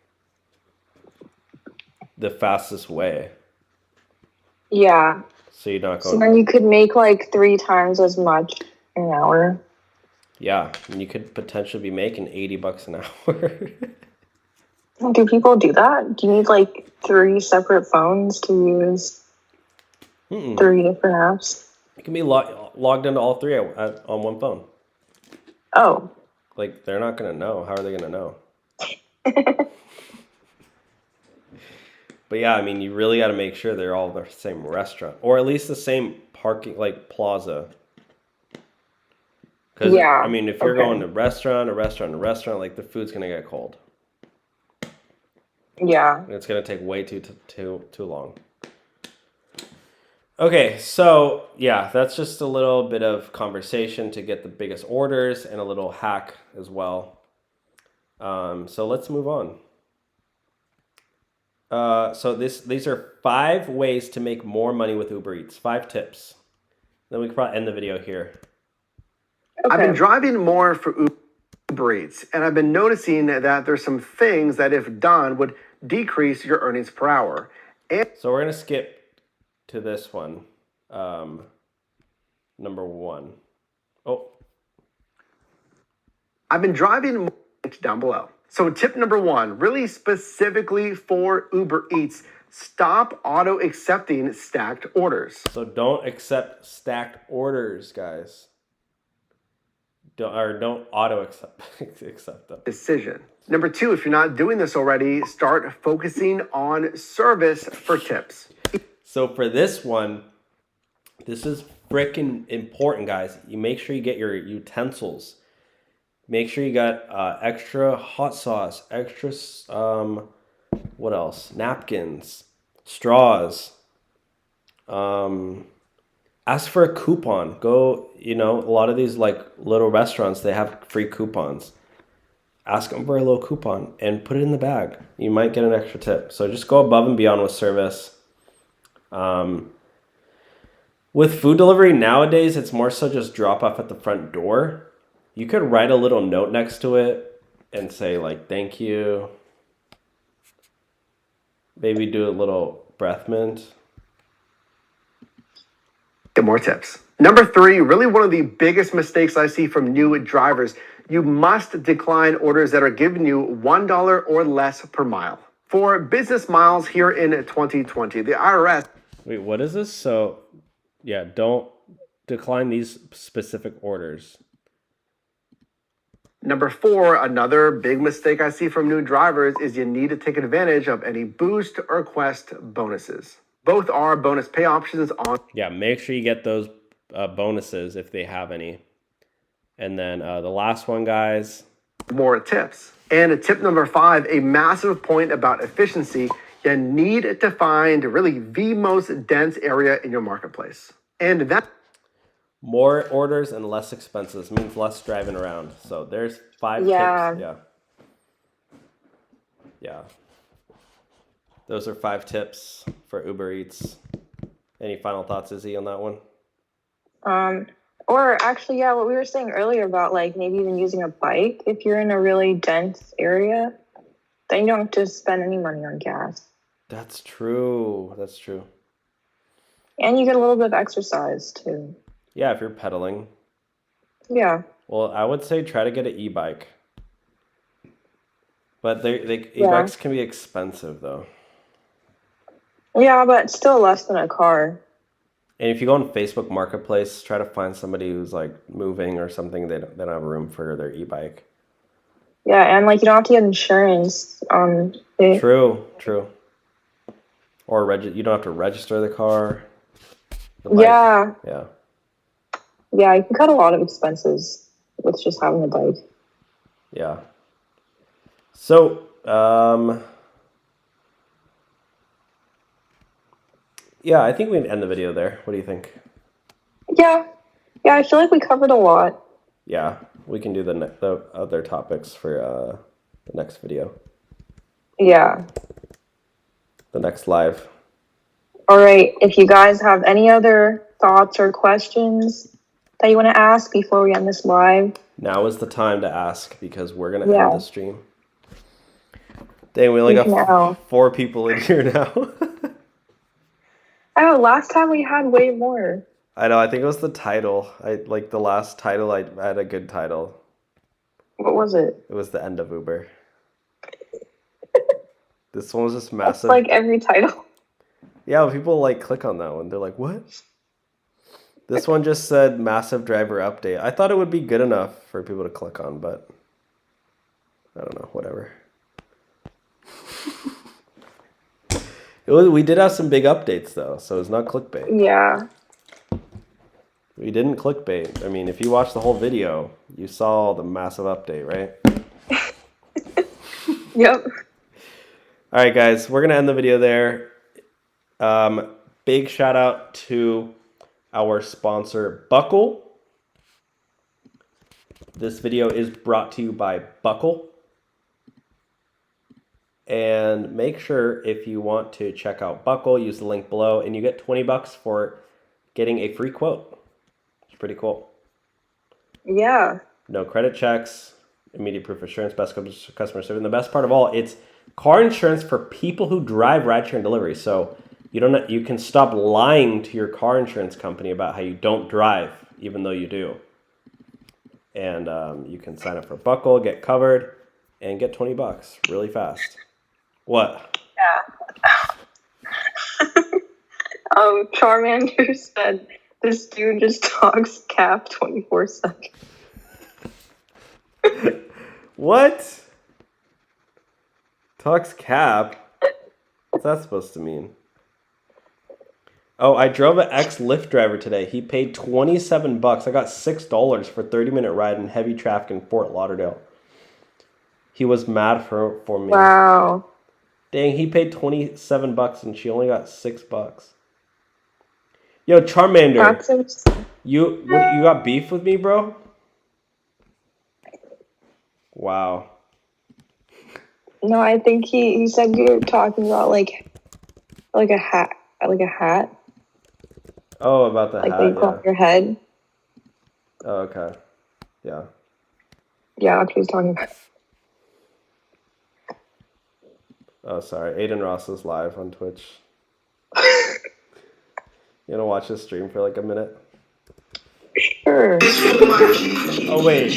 Speaker 1: the fastest way.
Speaker 2: Yeah.
Speaker 1: So you're not going.
Speaker 2: So then you could make like 3 times as much an hour.
Speaker 1: Yeah, and you could potentially be making $80 an hour.
Speaker 2: Do people do that? Do you need like 3 separate phones to use 3 different apps?
Speaker 1: You can be logged into all 3 on one phone.
Speaker 2: Oh.
Speaker 1: Like, they're not going to know. How are they going to know? But yeah, I mean, you really got to make sure they're all the same restaurant. Or at least the same parking, like, plaza. Because, I mean, if you're going to restaurant, like, the food's going to get cold.
Speaker 2: Yeah.
Speaker 1: And it's going to take way too long. Okay, so, yeah, that's just a little bit of conversation to get the biggest orders and a little hack as well. So let's move on. So these are 5 ways to make more money with Uber Eats. 5 tips. Then we can probably end the video here.
Speaker 2: Okay.
Speaker 5: I've been driving more for Ubereats, and I've been noticing that there's some things that, if done, would decrease your earnings per hour.
Speaker 1: So we're going to skip to this one. Number 1. Oh.
Speaker 5: I've been driving more down below. So tip number 1, really specifically for Uber Eats, stop auto accepting stacked orders.
Speaker 1: So don't accept stacked orders, guys. Don't auto accept them.
Speaker 5: Decision. Number 2, if you're not doing this already, start focusing on service for tips.
Speaker 1: So for this one, this is freaking important, guys. You make sure you get your utensils. Make sure you got extra hot sauce, extra, what else? Napkins, straws. Ask for a coupon. Go, a lot of these like little restaurants, they have free coupons. Ask them for a little coupon and put it in the bag. You might get an extra tip. So just go above and beyond with service. With food delivery nowadays, it's more so just drop off at the front door. You could write a little note next to it and say like, thank you. Maybe do a little breath mint.
Speaker 5: Get more tips. Number 3, really one of the biggest mistakes I see from new drivers. You must decline orders that are giving you $1 or less per mile. For business miles here in 2020, the IRS...
Speaker 1: Wait, what is this? So, yeah, don't decline these specific orders.
Speaker 5: Number 4, another big mistake I see from new drivers is you need to take advantage of any Boost or Quest bonuses. Both are bonus pay options on...
Speaker 1: Yeah, make sure you get those bonuses if they have any. And then the last one, guys.
Speaker 5: More tips. And tip number 5, a massive point about efficiency. You need to find really the most dense area in your marketplace. And that...
Speaker 1: More orders and less expenses means less driving around. So there's 5 tips. Yeah. Those are 5 tips for Uber Eats. Any final thoughts, Izzy, on that one?
Speaker 2: Or actually, yeah, what we were saying earlier about like maybe even using a bike if you're in a really dense area, then you don't have to spend any money on gas.
Speaker 1: That's true. That's true.
Speaker 2: And you get a little bit of exercise too.
Speaker 1: Yeah, if you're pedaling.
Speaker 2: Yeah.
Speaker 1: Well, I would say try to get an e-bike. But e-bikes can be expensive though.
Speaker 2: Yeah, but still less than a car.
Speaker 1: And if you go on Facebook Marketplace, try to find somebody who's like moving or something. They don't have room for their e-bike.
Speaker 2: Yeah, and like you don't have to get insurance.
Speaker 1: True. Or you don't have to register the car. The bike.
Speaker 2: Yeah. Yeah, you can cut a lot of expenses with just having a bike.
Speaker 1: Yeah. So, yeah, I think we can end the video there. What do you think?
Speaker 2: Yeah, I feel like we covered a lot.
Speaker 1: Yeah, we can do the other topics for the next video.
Speaker 2: Yeah.
Speaker 1: The next live.
Speaker 2: All right. If you guys have any other thoughts or questions that you want to ask before we end this live,
Speaker 1: now is the time to ask because we're gonna end the stream. Dang, we only got 4 people in here now.
Speaker 2: Oh, last time we had way more.
Speaker 1: I know. I think it was the title. The last title. I had a good title.
Speaker 2: What was it?
Speaker 1: It was the end of Uber. This one was just massive.
Speaker 2: That's like every title.
Speaker 1: Yeah, people click on that one. They're like, what? This one just said massive driver update. I thought it would be good enough for people to click on, but I don't know. Whatever. We did have some big updates though, so it's not clickbait.
Speaker 2: Yeah.
Speaker 1: We didn't clickbait. I mean, if you watched the whole video, you saw the massive update, right?
Speaker 2: Yep.
Speaker 1: All right, guys, we're going to end the video there. Big shout out to our sponsor, Buckle. This video is brought to you by Buckle. And make sure if you want to check out Buckle, use the link below and you get $20 for getting a free quote. Pretty cool.
Speaker 2: Yeah.
Speaker 1: No credit checks, immediate proof of insurance, best customer service. And the best part of all, it's car insurance for people who drive rideshare and delivery. So you can stop lying to your car insurance company about how you don't drive, even though you do. And you can sign up for Buckle, get covered, and get $20 really fast. What?
Speaker 2: Charmander said this dude just talks cap 24/7.
Speaker 1: What? Talks cap? What's that supposed to mean? Oh, I drove an ex-Lyft driver today. He paid $27. I got $6 for a 30-minute ride in heavy traffic in Fort Lauderdale. He was mad for me.
Speaker 2: Wow.
Speaker 1: Dang, he paid $27 and she only got $6. Yo, Charmander, you got beef with me, bro? Wow.
Speaker 2: No, I think he said you were talking about like a hat.
Speaker 1: Oh, about the
Speaker 2: Like
Speaker 1: hat,
Speaker 2: they put on your head.
Speaker 1: Oh, okay. Yeah.
Speaker 2: Yeah, that's what he's talking about.
Speaker 1: Oh, sorry. Aiden Ross is live on Twitch. You want to watch this stream for like a minute?
Speaker 2: Sure.
Speaker 1: Oh, wait.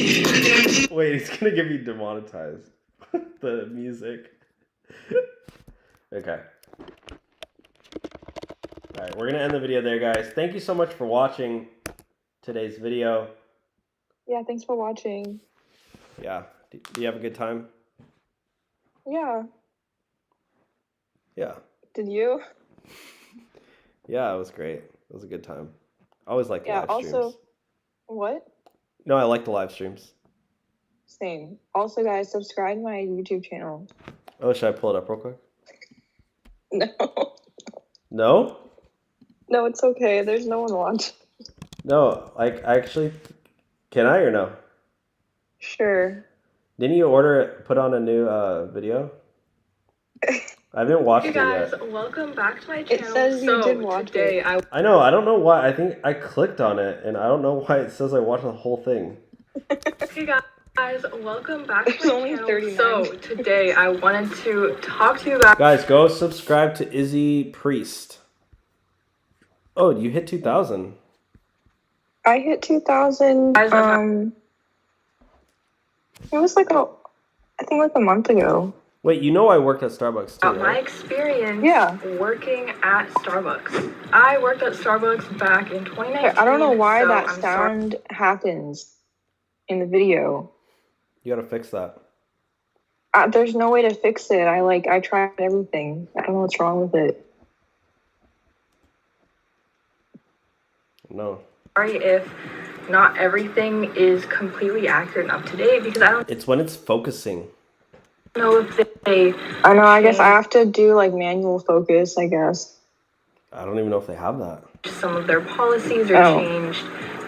Speaker 1: Wait, he's going to get me demonetized. The music. Okay. Alright, we're going to end the video there, guys. Thank you so much for watching today's video.
Speaker 2: Yeah, thanks for watching.
Speaker 1: Yeah. Do you have a good time?
Speaker 2: Yeah.
Speaker 1: Yeah.
Speaker 2: Did you?
Speaker 1: Yeah, it was great. It was a good time. I always like the
Speaker 2: Yeah,
Speaker 1: live streams.
Speaker 2: also, what?
Speaker 1: No, I like the live streams.
Speaker 2: Same. Also, guys, subscribe to my YouTube channel.
Speaker 1: Oh, should I pull it up real quick?
Speaker 2: No.
Speaker 1: No?
Speaker 2: No, it's okay. There's no one watching.
Speaker 1: No, like, actually, can I or no?
Speaker 2: Sure.
Speaker 1: Didn't you put on a new video? I haven't watched it yet.
Speaker 10: Hey guys, welcome back to my channel.
Speaker 2: It says you did watch
Speaker 10: today
Speaker 2: it.
Speaker 1: I know, I don't know why. I think I clicked on it, and I don't know why it says I watched the whole thing.
Speaker 10: Hey guys, welcome back
Speaker 2: It's
Speaker 10: to my
Speaker 2: only
Speaker 10: channel.
Speaker 2: 39.
Speaker 10: So today I wanted to talk to you about.
Speaker 1: Guys, go subscribe to Izzy Priest. Oh, you hit 2,000.
Speaker 2: I hit 2,000.
Speaker 10: Guys,
Speaker 2: it was like a month ago.
Speaker 1: Wait, you know I worked at Starbucks too,
Speaker 10: about my
Speaker 1: right?
Speaker 10: experience
Speaker 2: working
Speaker 10: at Starbucks. I worked at Starbucks back in 2019.
Speaker 2: I don't know why
Speaker 10: so
Speaker 2: that
Speaker 10: I'm
Speaker 2: sound happens in the video.
Speaker 1: You gotta fix that.
Speaker 2: There's no way to fix it. I tried everything. I don't know what's wrong with it.
Speaker 1: No.
Speaker 10: sorry if not everything is completely accurate and up to date because I don't
Speaker 1: It's when it's focusing.
Speaker 10: know if they.
Speaker 2: I know. I guess I have to do manual focus. I guess.
Speaker 1: I don't even know if they have that.
Speaker 10: Some of their policies or changed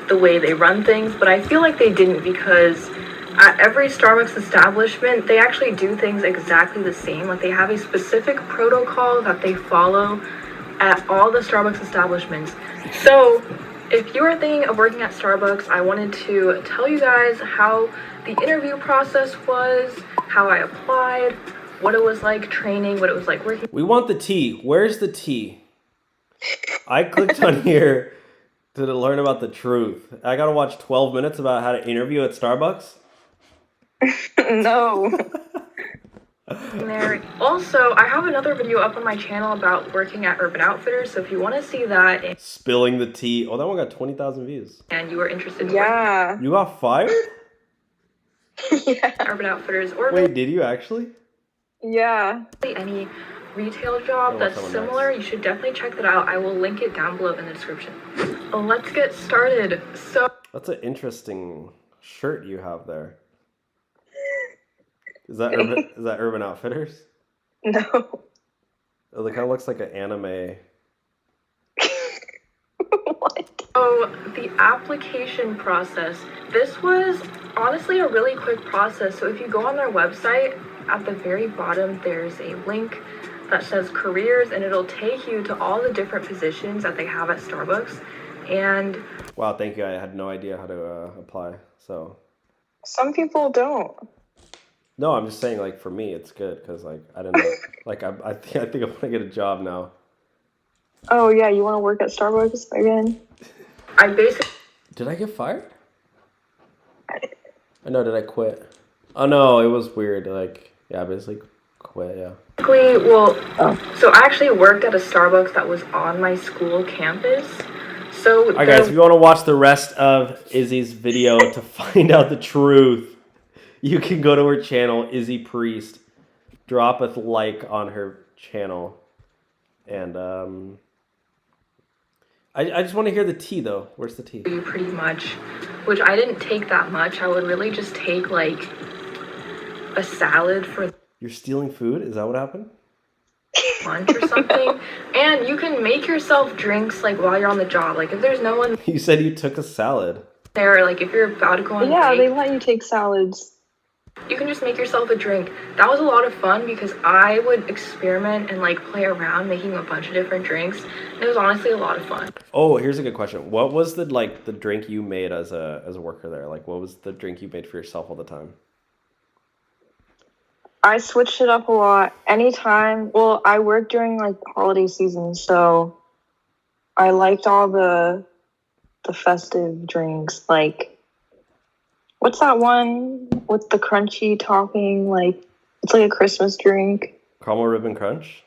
Speaker 10: the way they run things, but I feel like they didn't because at every Starbucks establishment, they actually do things exactly the same. Like they have a specific protocol that they follow at all the Starbucks establishments. So if you are thinking of working at Starbucks, I wanted to tell you guys how the interview process was, how I applied, what it was like training, what it was like working.
Speaker 1: We want the tea. Where's the tea? I clicked on here to learn about the truth. I gotta watch 12 minutes about how to interview at Starbucks?
Speaker 2: No.
Speaker 10: There. Also, I have another video up on my channel about working at Urban Outfitters, so if you want to see that
Speaker 1: Spilling the tea. Oh, that one got 20,000 views.
Speaker 10: and you are interested in
Speaker 2: Yeah.
Speaker 1: You got fired?
Speaker 2: Yeah.
Speaker 10: Urban Outfitters or
Speaker 1: Wait, did you actually?
Speaker 2: Yeah.
Speaker 10: any retail job
Speaker 1: Oh,
Speaker 10: that's
Speaker 1: someone
Speaker 10: similar,
Speaker 1: nice.
Speaker 10: you should definitely check that out. I will link it down below in the description. Let's get started. So
Speaker 1: That's an interesting shirt you have there. Is that Urban Outfitters?
Speaker 2: No.
Speaker 1: It kind of looks like an anime.
Speaker 2: What?
Speaker 10: So the application process, this was honestly a really quick process. So if you go on their website, at the very bottom, there's a link that says careers and it'll take you to all the different positions that they have at Starbucks. And
Speaker 1: Wow, thank you. I had no idea how to apply. So
Speaker 2: Some people don't.
Speaker 1: no, I'm just saying, like, for me, it's good because, like, I didn't know. Like, I think I want to get a job now.
Speaker 2: Oh yeah, you want to work at Starbucks again?
Speaker 10: I basically
Speaker 1: Did I get fired? I know. Did I quit? Oh no, it was weird. Like, yeah, I basically quit. Yeah.
Speaker 10: so I actually worked at a Starbucks that was on my school campus. So
Speaker 1: All right, guys, if you want to watch the rest of Izzy's video to find out the truth, you can go to her channel, Izzy Priest. Drop a like on her channel, and I just want to hear the tea though. Where's the tea?
Speaker 10: pretty much, which I didn't take that much. I would really just take like a salad for
Speaker 1: You're stealing food? Is that what happened?
Speaker 10: lunch or something. And you can make yourself drinks like while you're on the job. Like if there's no one
Speaker 1: You said you took a salad.
Speaker 10: there, like if you're about to go on
Speaker 2: Yeah,
Speaker 10: break,
Speaker 2: they let you take salads.
Speaker 10: you can just make yourself a drink. That was a lot of fun because I would experiment and like play around making a bunch of different drinks. And it was honestly a lot of fun.
Speaker 1: Oh, here's a good question. What was the drink you made as a worker there? Like, what was the drink you made for yourself all the time?
Speaker 2: I switched it up a lot. Anytime, well, I worked during like holiday season, so I liked all the festive drinks. Like, what's that one with the crunchy topping? Like, it's like a Christmas drink.
Speaker 1: Caramel Ribbon Crunch?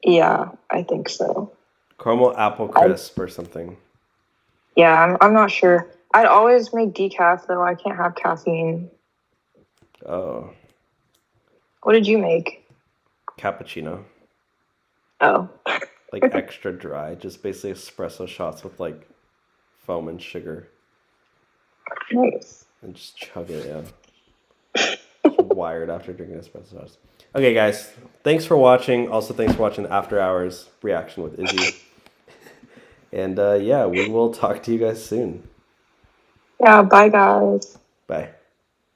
Speaker 2: Yeah, I think so.
Speaker 1: Caramel Apple Crisp or something.
Speaker 2: Yeah, I'm not sure. I'd always make decaf though. I can't have caffeine.
Speaker 1: Oh.
Speaker 2: What did you make?
Speaker 1: Cappuccino.
Speaker 2: Oh.
Speaker 1: Like extra dry. Just basically espresso shots with like foam and sugar.
Speaker 2: Nice.
Speaker 1: And just chug it, yeah. Wired after drinking espresso shots. Okay, guys. Thanks for watching. Also, thanks for watching the After Hours reaction with Izzy. And yeah, we will talk to you guys soon.
Speaker 2: Yeah, bye guys.
Speaker 1: Bye.